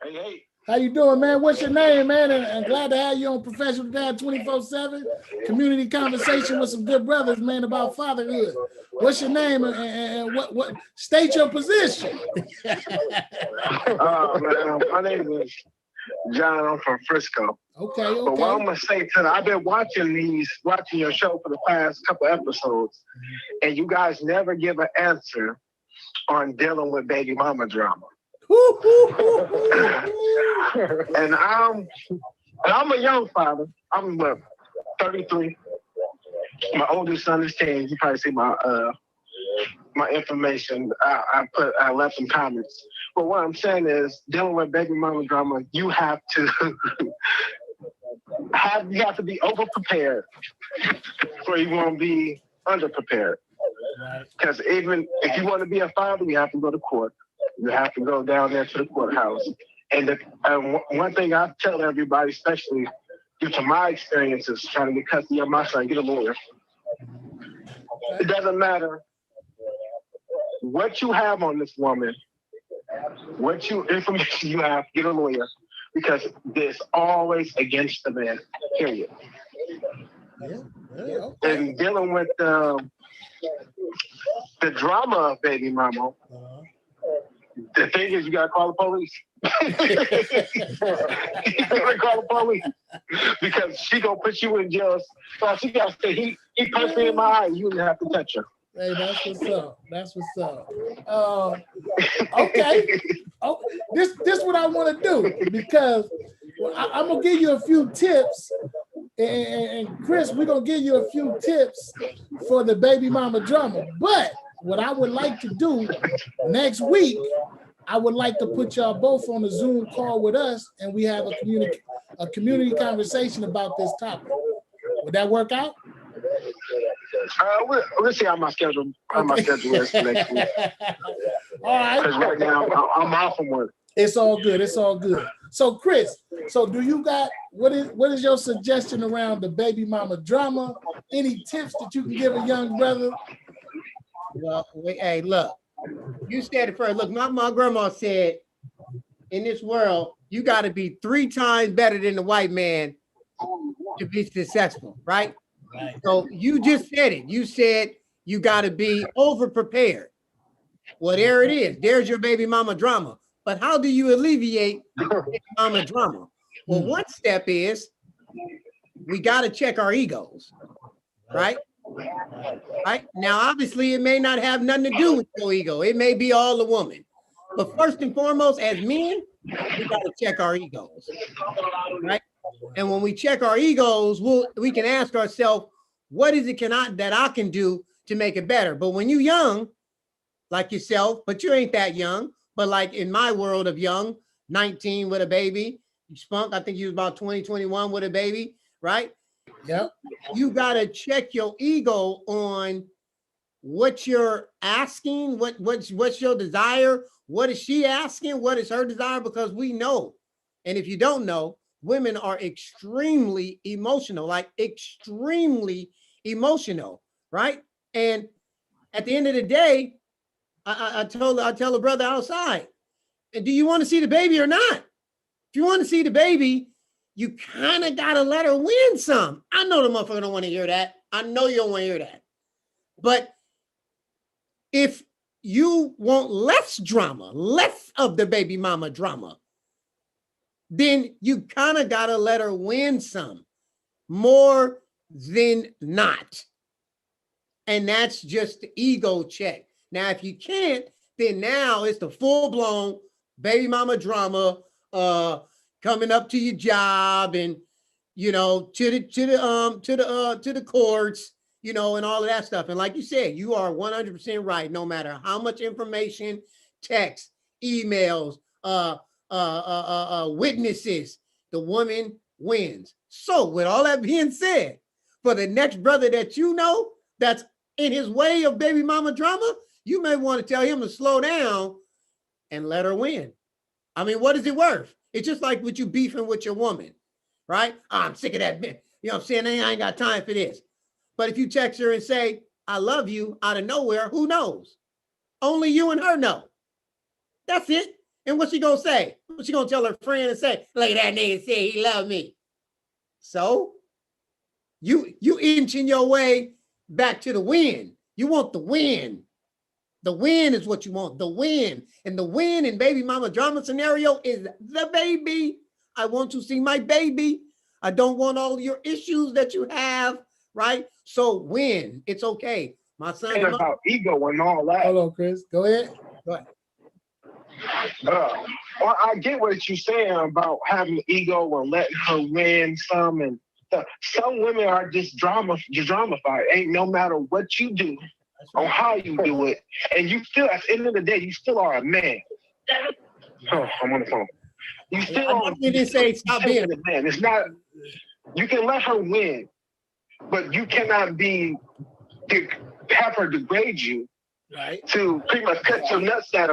Hey. How you doing, man? What's your name, man? And glad to have you on Professional Dad 24/7. Community conversation with some good brothers, man, about fatherhood. What's your name and what state your position? Man, my name is John. I'm from Frisco. Okay. But what I'm gonna say I've been watching your show for the past couple episodes, and you guys never give an answer on dealing with baby mama drama. And I'm a young father. I'm 33. My oldest son is 10. You probably see my information. I left some comments. But what I'm saying is, dealing with baby mama drama, you have to be over prepared, or you won't be under prepared. Because even if you want to be a father, you have to go to court. You have to go down there to the courthouse. And one thing I tell everybody, especially due to my experiences trying to get custody of my son, get a lawyer. It doesn't matter what you have on this woman, information you have, get a lawyer, because it's always against the man, period. Yeah. And dealing with the drama of baby mama, the thing is, you gotta call the police. You gotta call the police because she gonna put you in jail. So she gotta say he punched me in my eye. You didn't have to touch her. Hey, that's what's up. That's what's up. Okay. Oh, this what I want to do, because I'm gonna give you a few tips, and Chris, we're gonna give you a few tips for the baby mama drama. But what I would like to do next week, I would like to put y'all both on a Zoom call with us, and we have a community conversation about this topic. Would that work out? Let's see how my schedule is for next week. All right. Because right now I'm off from work. It's all good. It's all good. So, Chris, do you got what is your suggestion around the baby mama drama? Any tips that you can give a young brother? Well, hey, look, you said it first. Look, my grandma said, in this world, you got to be 3 times better than the white man to be successful, right? Right. So you just said it. You said you got to be over prepared. Well, there it is. There's your baby mama drama. But how do you alleviate baby mama drama? Well, one step is we got to check our egos, right? Right now, obviously, it may not have nothing to do with your ego. It may be all the woman. But first and foremost, as men, we got to check our egos, right? And when we check our egos, we can ask ourselves, what is it that I can do to make it better? But when you're young, like yourself, but you ain't that young, but like in my world of young, 19 with a baby, you Spunk, I think you was about 20, 21 with a baby, right? Yep. You got to check your ego on what you're asking, what's your desire, what is she asking, what is her desire, because we know. And if you don't know, women are extremely emotional, right? And at the end of the day, I tell a brother outside, do you want to see the baby or not? If you want to see the baby, you kind of got to let her win some. I know the motherfucker don't want to hear that. I know you don't want to hear that. But if you want less drama, less of the baby mama drama, then you kind of got to let her win some more than not. And that's just the ego check. Now, if you can't, then now it's the full-blown baby mama drama, coming up to your job and, you know, to the courts, you know, and all of that stuff. And like you said, you are 100% right. No matter how much information, text, emails, witnesses, the woman wins. So with all that being said, for the next brother that you know that's in his way of baby mama drama, you may want to tell him to slow down and let her win. I mean, what is it worth? It's just like with you beefing with your woman, right? I'm sick of that bitch. You know what I'm saying? I ain't got time for this. But if you text her and say, I love you out of nowhere, who knows? Only you and her know. That's it. And what's she gonna say? What's she gonna tell her friend and say, look at that nigga say he love me. So you inching your way back to the win. You want the win. The win is what you want, the win. And the win in baby mama drama scenario is the baby. I want to see my baby. I don't want all your issues that you have, right? So win, it's okay. My son. And about ego and all that. Hold on, Chris. Go ahead. Go ahead. Well, I get what you're saying about having ego and letting her win some, and stuff. Some women are just dramified. Ain't no matter what you do or how you do it, and you still, at the end of the day, you still are a man. Oh, I'm on the phone. You still are. Didn't say stop being a man. It's not. You can let her win, but you cannot have her degrade you. Right. To pretty much cut your nutsack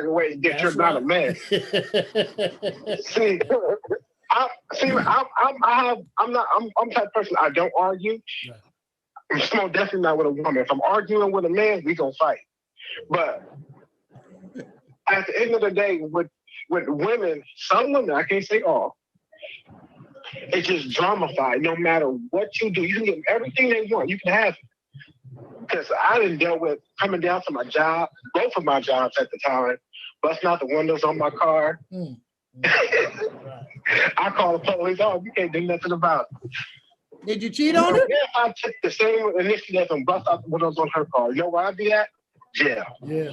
away that you're not a man. I'm the type of person, I don't argue. Right. I'm still definitely not with a woman. If I'm arguing with a man, we gonna fight. But at the end of the day, with women, some women, I can't say all, it's just dramified. No matter what you do, you can get everything they want. You can have it. Because I didn't deal with coming down to my job, both of my jobs at the time, busting out the windows on my car. I call the police, oh, you can't do nothing about it. Did you cheat on her? Yeah, I took the same initiative and bust out the windows on her car. You know where I'd be at? Jail. Yeah.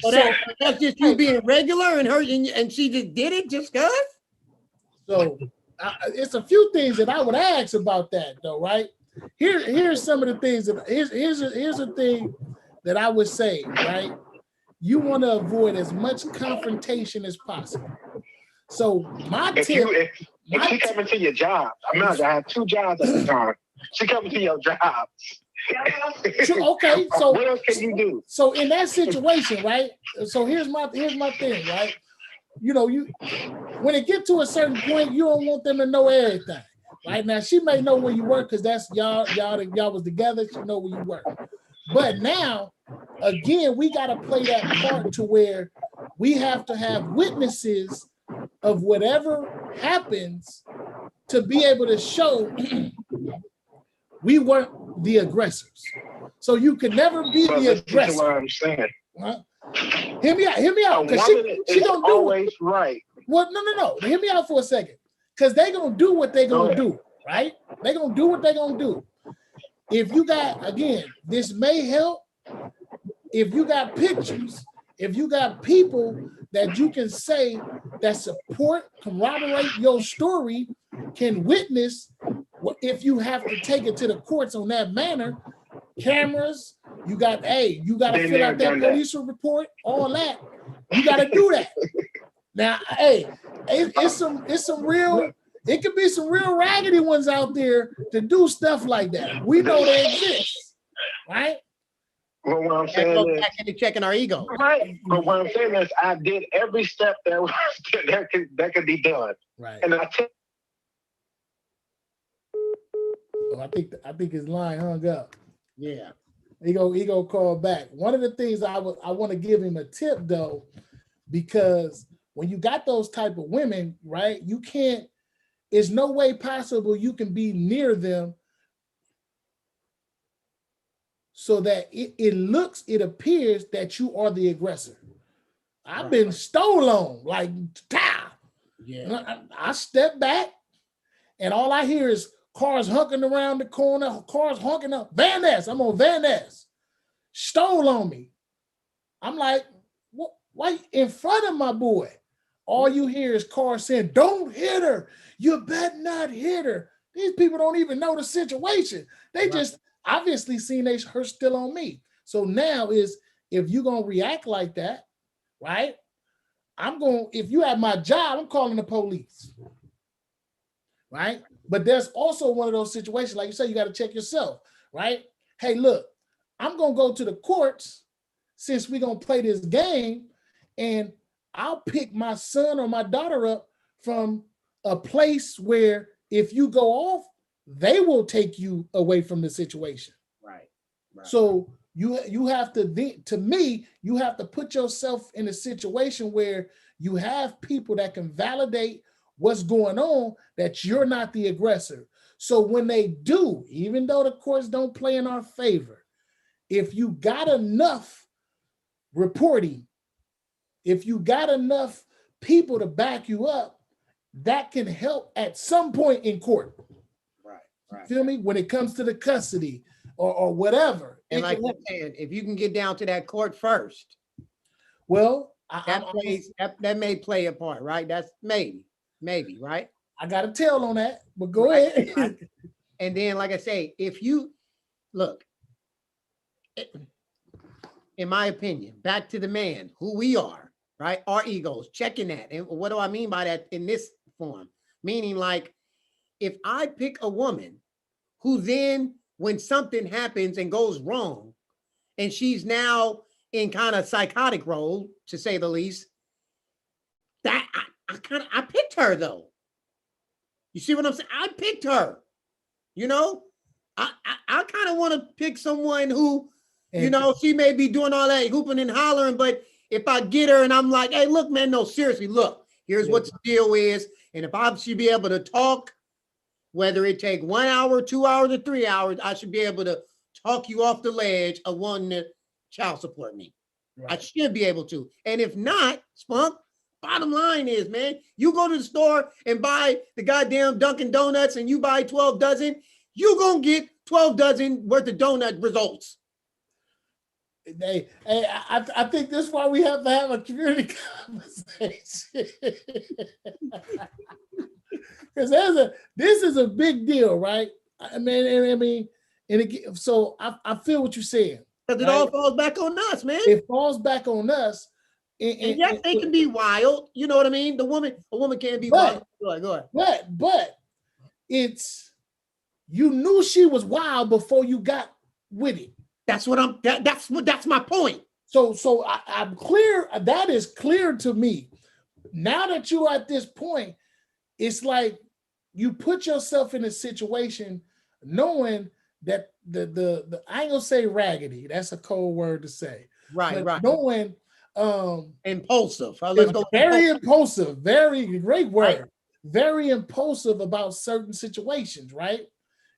So that's just you being regular and her, and she just did it just because? So it's a few things that I would ask about that, though, right? Here's some of the things that here's a thing that I would say, right? You want to avoid as much confrontation as possible. So my tip, if she coming to your job, I had 2 jobs at the time. She coming to your job. Okay, so what else can you do? So in that situation, right? So here's my thing, right? You know, when it get to a certain point, you don't want them to know everything. Right now, she may know where you work because that's y'all was together. She know where you work. But now, again, we got to play that part to where we have to have witnesses of whatever happens to be able to show we weren't the aggressors. So you can never be the aggressor. What I'm saying. Huh? Hear me out. Because she don't do always right. Well, no. Hear me out for a second. Because they're going to do what they're going to do, right? They're going to do what they're going to do. If you got, again, this may help. If you got pictures, if you got people that you can say that support, corroborate your story, can witness, if you have to take it to the courts on that manner, cameras, you got to fill out that police report, all that. You got to do that. Now, hey, it's some real, it could be some real raggedy ones out there to do stuff like that. We know they exist, right? Well, what I'm saying is checking our ego. Right. But what I'm saying is I did every step that could be done. Right. And I think his line hung up. Yeah. He go call back. One of the things I want to give him a tip though, because when you got those type of women, right, you can't, there's no way possible you can be near them so that it appears that you are the aggressor. I've been stole on, like, pow. Yeah. I step back, and all I hear is cars honking around the corner, cars honking up. Van Ness, I'm on Van Ness. Stole on me. I'm like, what? Why in front of my boy? All you hear is cars saying, "Don't hit her. You better not hit her." These people don't even know the situation. They just obviously seen her still on me. So now is, if you're gonna react like that, right? If you have my job, I'm calling the police. Right? But there's also one of those situations, like you say, you got to check yourself, right? Hey, look, I'm gonna go to the courts since we're gonna play this game, and I'll pick my son or my daughter up from a place where if you go off, they will take you away from the situation. Right. So you have to me, you have to put yourself in a situation where you have people that can validate what's going on, that you're not the aggressor. So when they do, even though the courts don't play in our favor, if you got enough reporting, if you got enough people to back you up, that can help at some point in court. Right. Feel me? When it comes to the custody or whatever. And like you're saying, if you can get down to that court first, well, that may play a part, right? That's maybe, right? I got a tail on that, but go ahead. Right. And then, like I say, if you look, in my opinion, back to the man, who we are, right? Our egos, checking that. And what do I mean by that in this form? Meaning, like, if I pick a woman who then, when something happens and goes wrong, and she's now in kind of psychotic role, to say the least, that I picked her though. You see what I'm saying? I picked her. You know, I kind of want to pick someone who, you know, she may be doing all that hooping and hollering, but if I get her and I'm like, hey, look, man, no, seriously, look, here's what the deal is. And if I should be able to talk, whether it take 1 hour, 2 hours, or 3 hours, I should be able to talk you off the ledge of wanting to child support me. Right. I should be able to. And if not, Spunk, bottom line is, man, you go to the store and buy the goddamn Dunkin' Donuts and you buy 12 dozen, you're going to get 12 dozen worth of donut results. Hey, I think this is why we have to have a community conversation. Because this is a big deal, right? I mean, and again, so I feel what you're saying. Because it all falls back on us, man. It falls back on us. And yes, they can be wild. You know what I mean? A woman can't be wild. Go ahead. But it's, you knew she was wild before you got with it. That's my point. So I'm clear. That is clear to me. Now that you're at this point, it's like you put yourself in a situation knowing that the I ain't gonna say raggedy. That's a cold word to say. Right. Knowing impulsive. Very impulsive. Very great word. Right. Very impulsive about certain situations, right?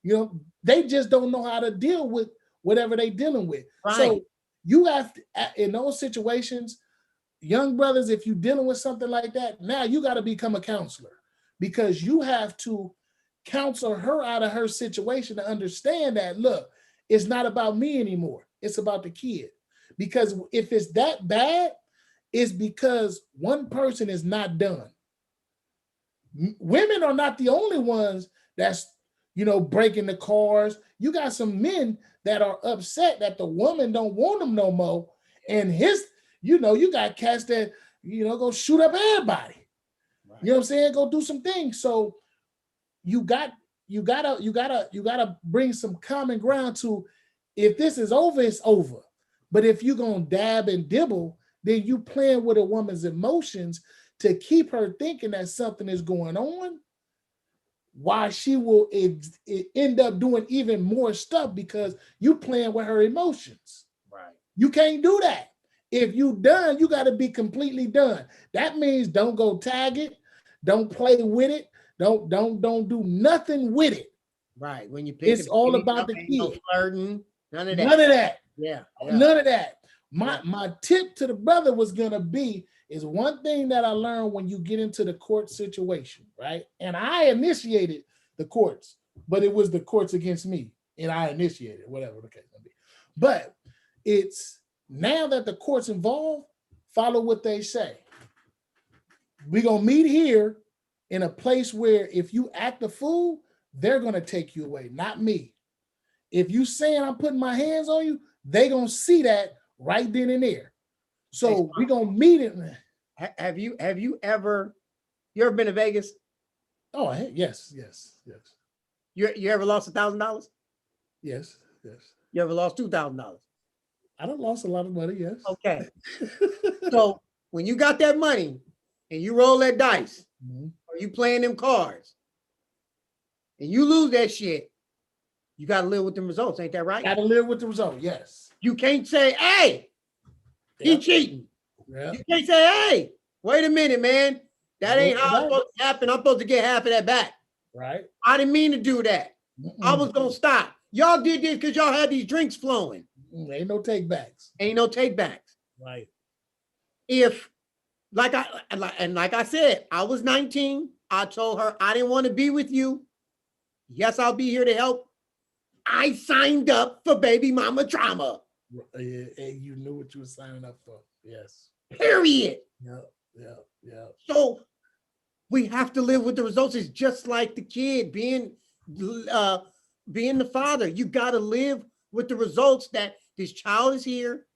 You know, they just don't know how to deal with whatever they're dealing with. Right. So you have to, in those situations, young brothers, if you're dealing with something like that, now you got to become a counselor, because you have to counsel her out of her situation to understand that, look, it's not about me anymore. It's about the kid. Because if it's that bad, it's because one person is not done. Women are not the only ones that's, breaking the cars. You got some men that are upset that the woman don't want them no more. And you got cats that, go shoot up everybody. Right. You know what I'm saying? Go do some things. So you gotta bring some common ground to, if this is over, it's over. But if you're gonna dab and dibble, then you playing with a woman's emotions to keep her thinking that something is going on, why she will end up doing even more stuff because you playing with her emotions. Right. You can't do that. If you done, you got to be completely done. That means don't go tag it, don't play with it, don't do nothing with it. Right. When you pick it's all about the kid. No flirting. None of that. None of that. Yeah. None of that. My tip to the brother was gonna be is one thing that I learned when you get into the court situation, right? And I initiated the courts, but it was the courts against me, and I initiated whatever the case may be. But it's now that the court's involved, follow what they say. We're gonna meet here in a place where if you act a fool, they're gonna take you away, not me. If you saying I'm putting my hands on you, they gonna see that right then and there. So we're gonna meet it. Have you ever been to Vegas? Oh, yes. You ever lost $1,000? Yes. You ever lost $2,000? I done lost a lot of money, yes. Okay. So when you got that money and you roll that dice, or you playing them cards, and you lose that shit, you got to live with the results. Ain't that right? Got to live with the result, yes. You can't say, hey, he cheating. Yeah. You can't say, hey, wait a minute, man. That ain't how it's supposed to happen. I'm supposed to get half of that back. Right. I didn't mean to do that. I was going to stop. Y'all did this because y'all had these drinks flowing. Ain't no take backs. Ain't no take backs. Right. If, like I said, I was 19. I told her I didn't want to be with you. Yes, I'll be here to help. I signed up for baby mama drama. And you knew what you were signing up for. Yes. Period. Yeah. So we have to live with the results. It's just like the kid being the father. You got to live with the results that this child is here.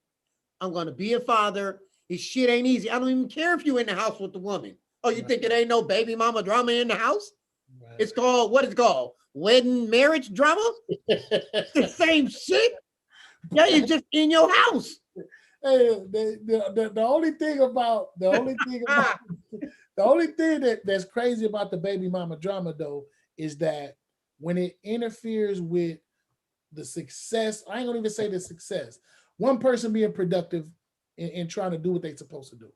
I'm going to be a father. This shit ain't easy. I don't even care if you're in the house with the woman. Oh, you think it ain't no baby mama drama in the house? Right. It's called, what it's called? Wedding marriage drama? It's the same shit. Yeah, it's just in your house. Hey, the only thing that's crazy about the baby mama drama though is that when it interferes with the success, I ain't gonna even say the success. One person being productive in trying to do what they're supposed to do.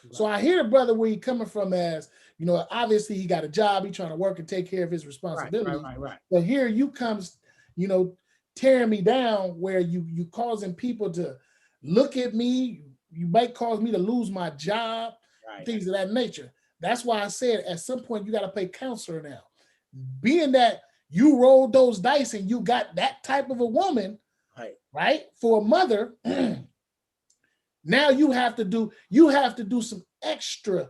Right. So I hear the brother where he coming from as, you know, obviously he got a job, he trying to work and take care of his responsibilities. Right. But here you comes, you know, tearing me down where you causing people to look at me, you might cause me to lose my job, things of that nature. That's why I said at some point you got to play counselor now. Being that you rolled those dice and you got that type of a woman, right? For a mother, now you have to do some extra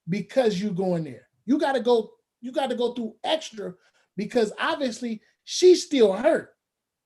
because you go in there. You got to go through extra because obviously she's still hurt.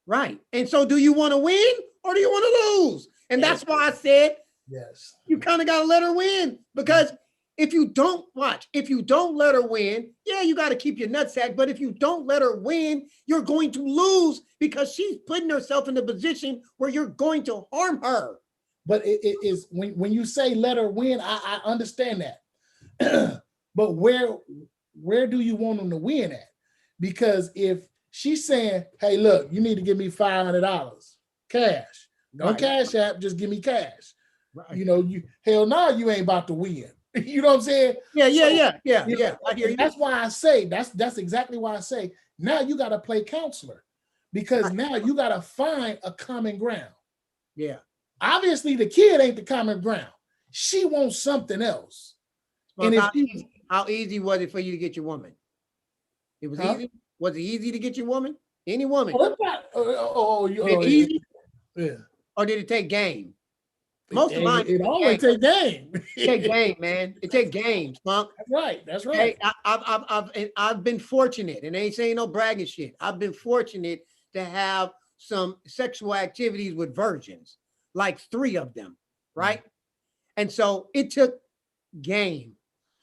Right. And so do you want to win or do you want to lose? And that's why I said, yes, you kind of got to let her win, because if you don't let her win, yeah, you got to keep your nutsack. But if you don't let her win, you're going to lose because she's putting herself in a position where you're going to harm her. But it is when you say let her win, I understand that. But where do you want them to win at? Because if she's saying, hey, look, you need to give me $500 cash. No cash app, just give me cash. Right. You know, you ain't about to win. You know what I'm saying? Yeah. I hear you. That's why I say that's exactly why I say now you got to play counselor, because now you got to find a common ground. Yeah. Obviously, the kid ain't the common ground. She wants something else. Well, and how easy was it for you to get your woman? It was easy. Was it easy to get your woman? Any woman? Easy. Yeah. Or did it take game? Most of mine. It always take game. It take game, man. It take games, Funk. That's right. Hey, I've been fortunate, and I ain't saying no bragging shit. I've been fortunate to have some sexual activities with virgins, like 3 of them, right? Mm-hmm. And so it took game.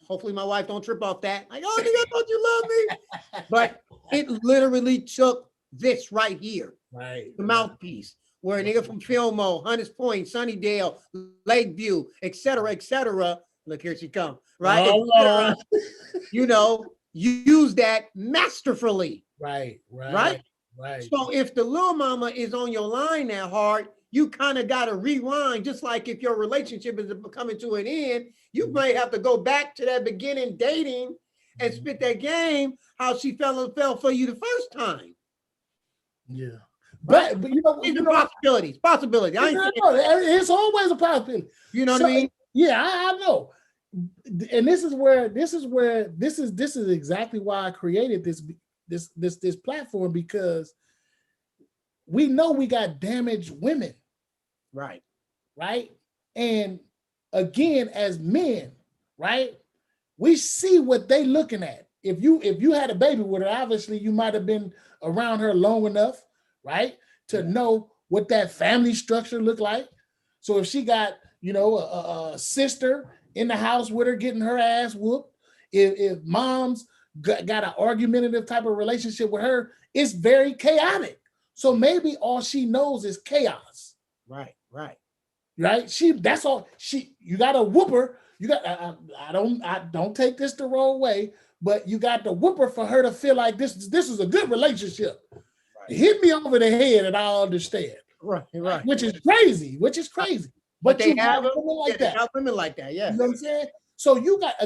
Hopefully my wife don't trip off that. Like, oh, nigga, don't you love me? But it literally took this right here, the mouthpiece, where a nigga from Fillmore, Hunters Point, Sunnydale, Lakeview, et cetera, look, here she come, right? You know, you use that masterfully. Right. So if the little mama is on your line that hard, you kind of got to rewind. Just like if your relationship is coming to an end, you might have to go back to that beginning dating and spit that game, how she fell for you the first time. Yeah. But These are possibilities. I ain't saying, it's always a possibility. you know what I mean? Yeah, I know. And this is exactly why I created this platform, because we know we got damaged women. Right. And again, as men, right, we see what they looking at. If you had a baby with her, obviously you might have been around her long enough, right, to know what that family structure looked like. So if she got, a sister in the house with her getting her ass whooped, if mom's got an argumentative type of relationship with her, it's very chaotic. So maybe all she knows is chaos. Right. That's all you got to whoop her. You got, I don't take this the wrong way, but you got to whoop her for her to feel like this is a good relationship. Right. Hit me over the head and I'll understand. Right. Which is crazy. But they have women like that. Have women like that, yeah. You know what I'm saying? So you got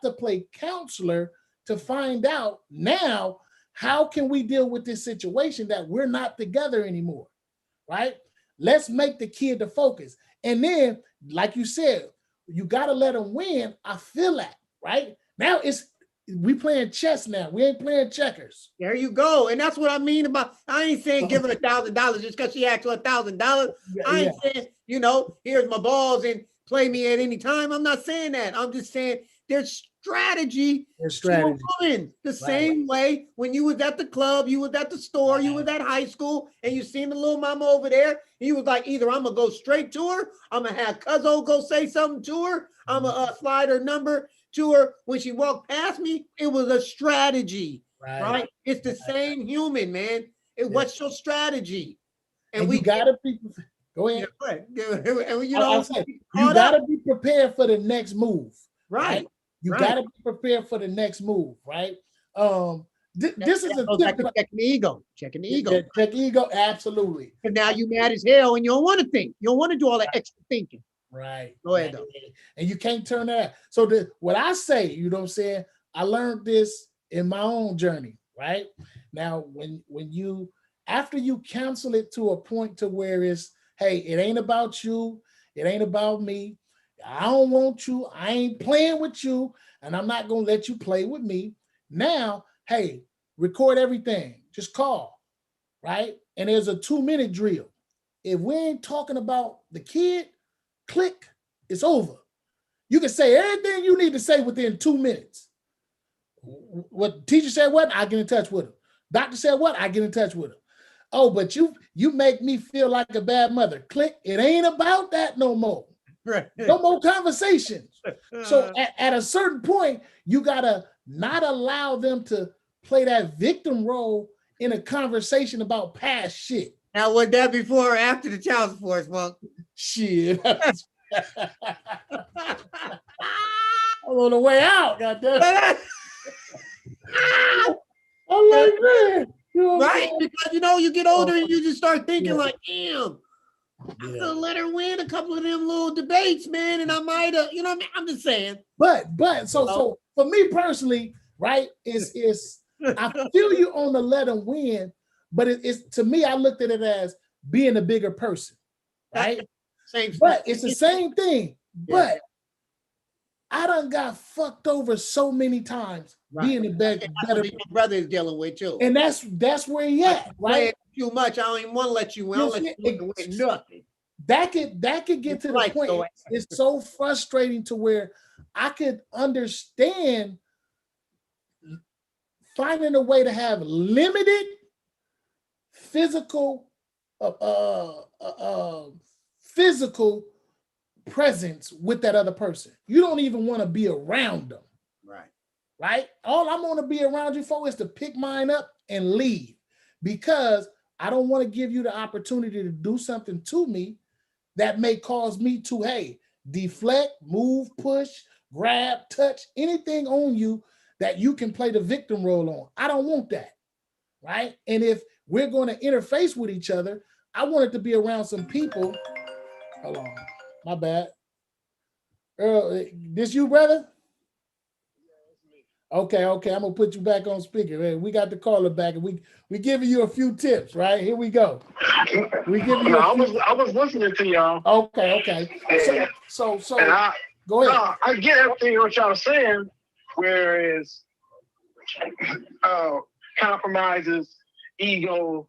to play counselor to find out now, how can we deal with this situation that we're not together anymore, right? Let's make the kid the focus. And then, like you said, you got to let them win. I feel that, right? Now we playing chess now. We ain't playing checkers. There you go. And that's what I mean about, I ain't saying give her $1,000 just because she asked for $1,000. I ain't saying, here's my balls and play me at any time. I'm not saying that. I'm just saying there's strategy. To win. The same way when you was at the club, you was at the store, you was at high school, and you seen the little mama over there, and you was like, either I'm gonna go straight to her, I'm gonna have Cuzzo go say something to her, I'm gonna slide her number to her when she walked past me. It was a strategy, right? It's the same human, man. What's your strategy? And we gotta be. Go ahead. You gotta be prepared for the next move, right? You gotta be prepared for the next move, right? This is a tip. Checking the ego. Check ego, absolutely. And now you mad as hell and you don't want to think. You don't want to do all that extra thinking. Right. Go ahead, though. And you can't turn that. So what I say, you know what I'm saying? I learned this in my own journey, right? Now, after you counsel it to a point to where it's, hey, it ain't about you, it ain't about me. I don't want you. I ain't playing with you, and I'm not gonna let you play with me. Now, hey, record everything. Just call, right? And there's a 2-minute drill. If we ain't talking about the kid, click, it's over. You can say everything you need to say within 2 minutes. What teacher said, what? I get in touch with him. Doctor said, what? I get in touch with him. Oh, but you make me feel like a bad mother. Click. It ain't about that no more. Right. No more conversations. So at a certain point, you gotta not allow them to play that victim role in a conversation about past shit. Now, was that before or after the child support, Monk? Shit. I'm on the way out, goddamn. I'm like, man. Right? Because you get older and you just start thinking like, damn, I could have let her win a couple of them little debates, man, and I might have, what I mean? I'm just saying. But so for me personally, right, is I feel you on the let them win, but it's to me, I looked at it as being a bigger person, right? But it's the same thing. But I done got fucked over so many times being a better my brother is dealing with too. And that's where he at, right? Too much. I don't even want to let you win. I don't let you win nothing. That could get to the point. It's so frustrating to where I could understand finding a way to have limited physical presence with that other person. You don't even want to be around them. Right? All I'm going to be around you for is to pick mine up and leave, because I don't want to give you the opportunity to do something to me that may cause me to, hey, deflect, move, push, grab, touch, anything on you that you can play the victim role on. I don't want that, right? And if we're going to interface with each other, I want it to be around some people. Hold on, my bad. Earl, this you, brother? Okay, I'm gonna put you back on speaker. Man. We got the caller back, and we giving you a few tips, right? Here we go. We giving you. No, I was listening to y'all. Okay. So And go ahead. No, I get everything what y'all saying, whereas compromises, ego,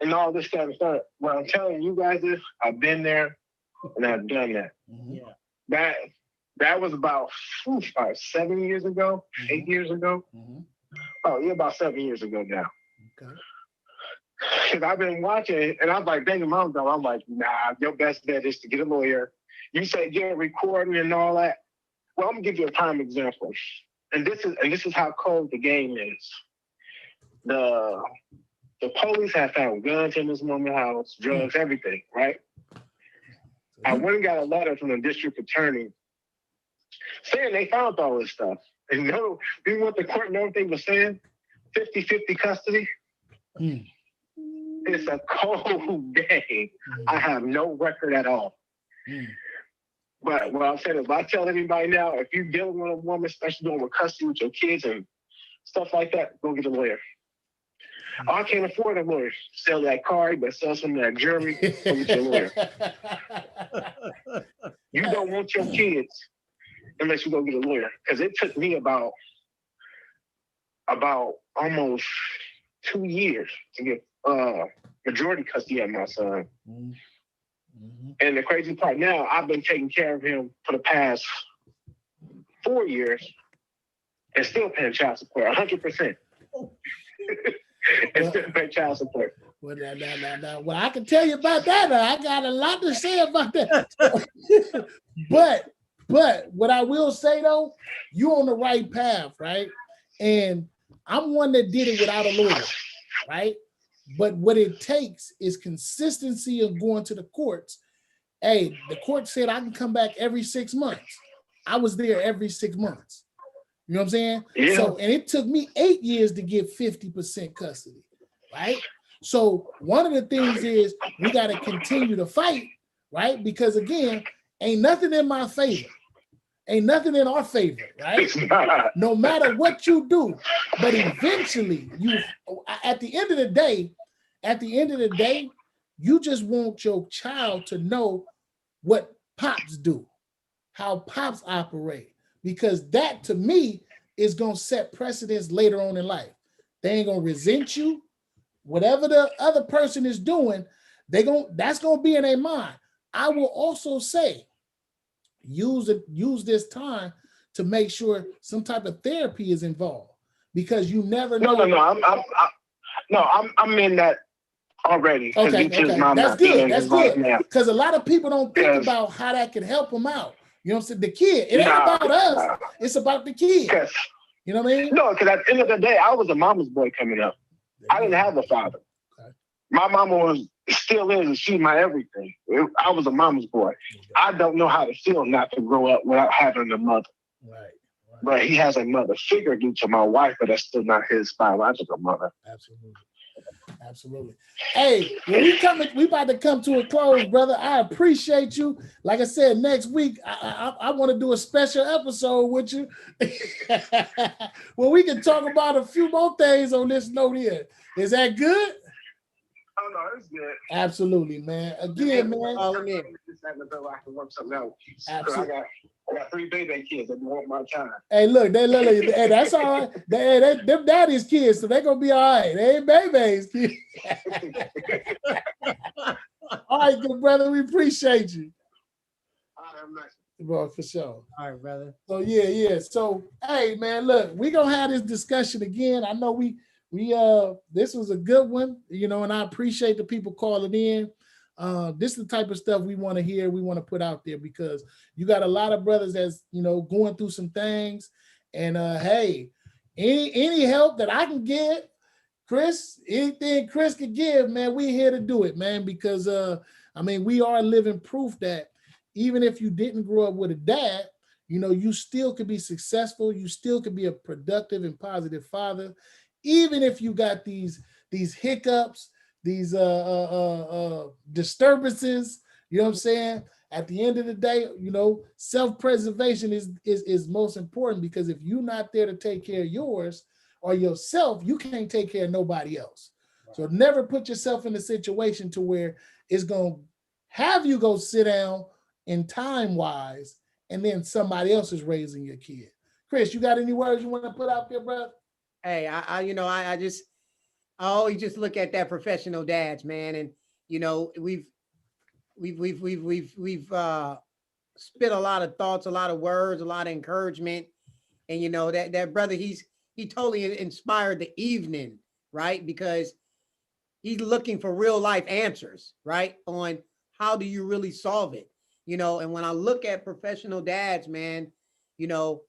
and all this kind of stuff. What I'm telling you guys is, I've been there and I've done that. Yeah. That was about 7 years ago, 8 years ago. Oh, yeah, about 7 years ago now. Okay. Because I've been watching, and I'm like, dang, mom, though. I'm like, nah, your best bet is to get a lawyer. You say get a recording and all that. Well, I'm gonna give you a prime example, and this is how cold the game is. The police have found guns in this woman's house, drugs, everything, right? I went and got a letter from the district attorney saying they found all this stuff. And you what the court and everything was saying? 50-50 custody. It's a cold game. I have no record at all. But what I'm saying is, if I tell anybody now, if you're dealing with a woman, especially dealing with custody with your kids and stuff like that, go get a lawyer. Oh, I can't afford a lawyer. Sell that car, but sell some of that jewelry, go get your lawyer. You don't want your kids unless you go get a lawyer. Because it took me about almost 2 years to get majority custody of my son. And the crazy part now, I've been taking care of him for the past 4 years and still paying child support, 100%. And still paying child support. Well, well, I can tell you about that. I got a lot to say about that. but what I will say though, you're on the right path, right? And I'm one that did it without a lawyer, right? But what it takes is consistency of going to the courts. Hey, the court said I can come back every 6 months. I was there every 6 months. You know what I'm saying? Yeah. So, and it took me 8 years to get 50% custody, right? So one of the things is we got to continue to fight, right? Because again, ain't nothing in my favor. Ain't nothing in our favor, right? No matter what you do, but eventually at the end of the day, you just want your child to know what pops do, how pops operate, because that to me is going to set precedents later on in life. They ain't going to resent you. Whatever the other person is doing, that's going to be in their mind. I will also say, use this time to make sure some type of therapy is involved, because you never know. I'm in that already. Okay. That's good. Because a lot of people don't think about how that can help them out. You know what I'm saying? The kid. It ain't about us. It's about the kid. You know what I mean? No, because at the end of the day, I was a mama's boy coming up. I didn't have a father. Okay. My mama still is, and she's my everything. I was a mama's boy. I don't know how to feel not to grow up without having a mother. Right. But he has a mother figure due to my wife, but that's still not his biological mother. Absolutely. Hey, when we about to come to a close, brother. I appreciate you. Like I said, next week I want to do a special episode with you where we can talk about a few more things on this note here. Is that good? Oh no, it's good. Absolutely, man. Again, man. I can work something out. Absolutely. I got 3 baby kids that want my time. Hey, look, hey, that's all right. Them daddy's kids, so they're gonna be all right. They ain't baby's kids. All right, good brother. We appreciate you. All right, I'm nice. Bro, for sure. All right, brother. So yeah. So hey, man, look, we gonna have this discussion again. I know we this was a good one, and I appreciate the people calling in. This is the type of stuff we want to hear, we want to put out there, because you got a lot of brothers that's going through some things, and hey, any help that I can give, Chris, anything Chris could give, man, we're here to do it, man, because we are living proof that even if you didn't grow up with a dad, you still could be successful, you still could be a productive and positive father, even if you got these hiccups, these disturbances, you know what I'm saying? at the end of the day, you know, self-preservation is most important, because if you're not there to take care of yours or yourself, you can't take care of nobody else. Right. So never put yourself in a situation to where it's going to have you go sit down in time-wise, and then somebody else is raising your kid. Chris, you got any words you want to put out there, brother? Hey, I always just look at that professional dads, man. And, you know, we've spit a lot of thoughts, a lot of words, a lot of encouragement. And, you know, that brother, he totally inspired the evening, right? Because he's looking for real life answers, right? On how do you really solve it? You know, and when I look at professional dads, man, you know,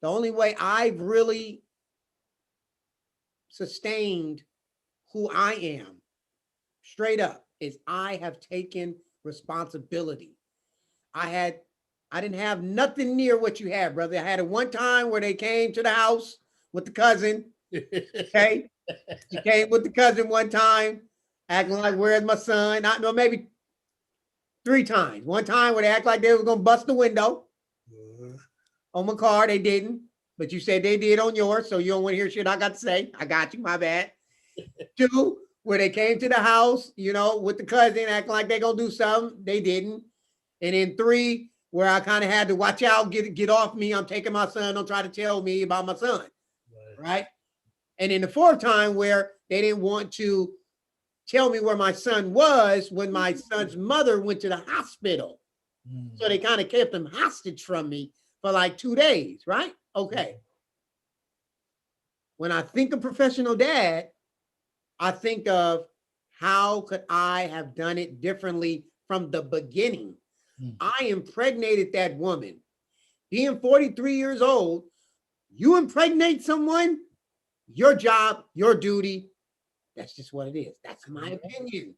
the only way I've really sustained who I am straight up is I have taken responsibility. I didn't have nothing near what you had, brother. I had it one time where they came to the house with the cousin. Okay. She came with the cousin one time, acting like, where's my son? Not no, maybe 3 times. One time where they act like they were gonna bust the window on my car. They didn't, but you said they did on yours, so you don't want to hear shit I got to say. I got you, my bad. 2, where they came to the house, you know, with the cousin, acting like they're gonna do something. They didn't. And then 3, where I kind of had to watch out, get off me. I'm taking my son. Don't try to tell me about my son. Right. And then the 4th time where they didn't want to tell me where my son was when my son's mother went to the hospital. So they kind of kept him hostage from me for like 2 days. Right. Okay. When I think of professional dad, I think of how could I have done it differently from the beginning? I impregnated that woman. Being 43 years old, you impregnate someone, your job, your duty. That's just what it is. That's my opinion.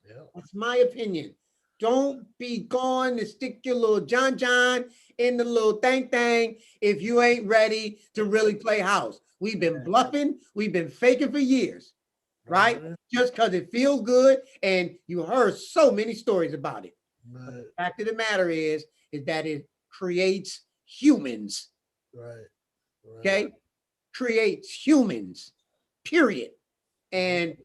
Yeah. That's my opinion. Don't be going to stick your little John in the little thing if you ain't ready to really play house. We've been bluffing. We've been faking for years, right? Just because it feels good. And you heard so many stories about it. But the fact of the matter is that it creates humans. Right. Okay. Creates humans, period. And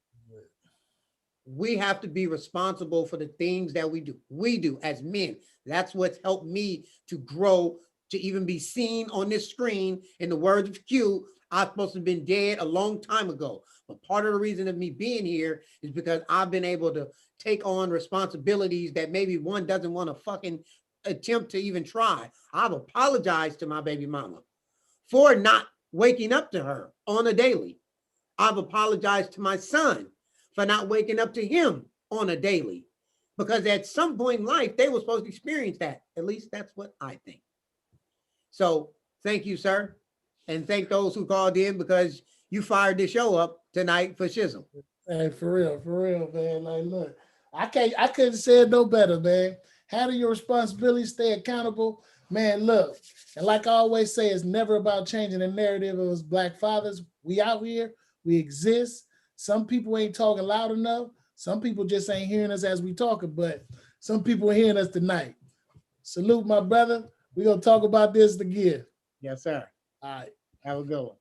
we have to be responsible for the things that we do. We do as men. That's what's helped me to grow, to even be seen on this screen. In the words of Q, I'm supposed to have been dead a long time ago. But part of the reason of me being here is because I've been able to take on responsibilities that maybe one doesn't want to fucking attempt to even try. I've apologized to my baby mama for not waking up to her on a daily. I've apologized to my son for not waking up to him on a daily, because at some point in life, they were supposed to experience that. At least that's what I think. So thank you, sir. And thank those who called in, because you fired this show up tonight for Shizzle. Hey, for real, man. Like, look, I couldn't say it no better, man. Handle your responsibility, stay accountable. Man, look, and like I always say, it's never about changing the narrative of us Black fathers. We out here, we exist. Some people ain't talking loud enough. Some people just ain't hearing us as we talking, but some people are hearing us tonight. Salute, my brother. We're going to talk about this again. Yes, sir. All right. Have a good one.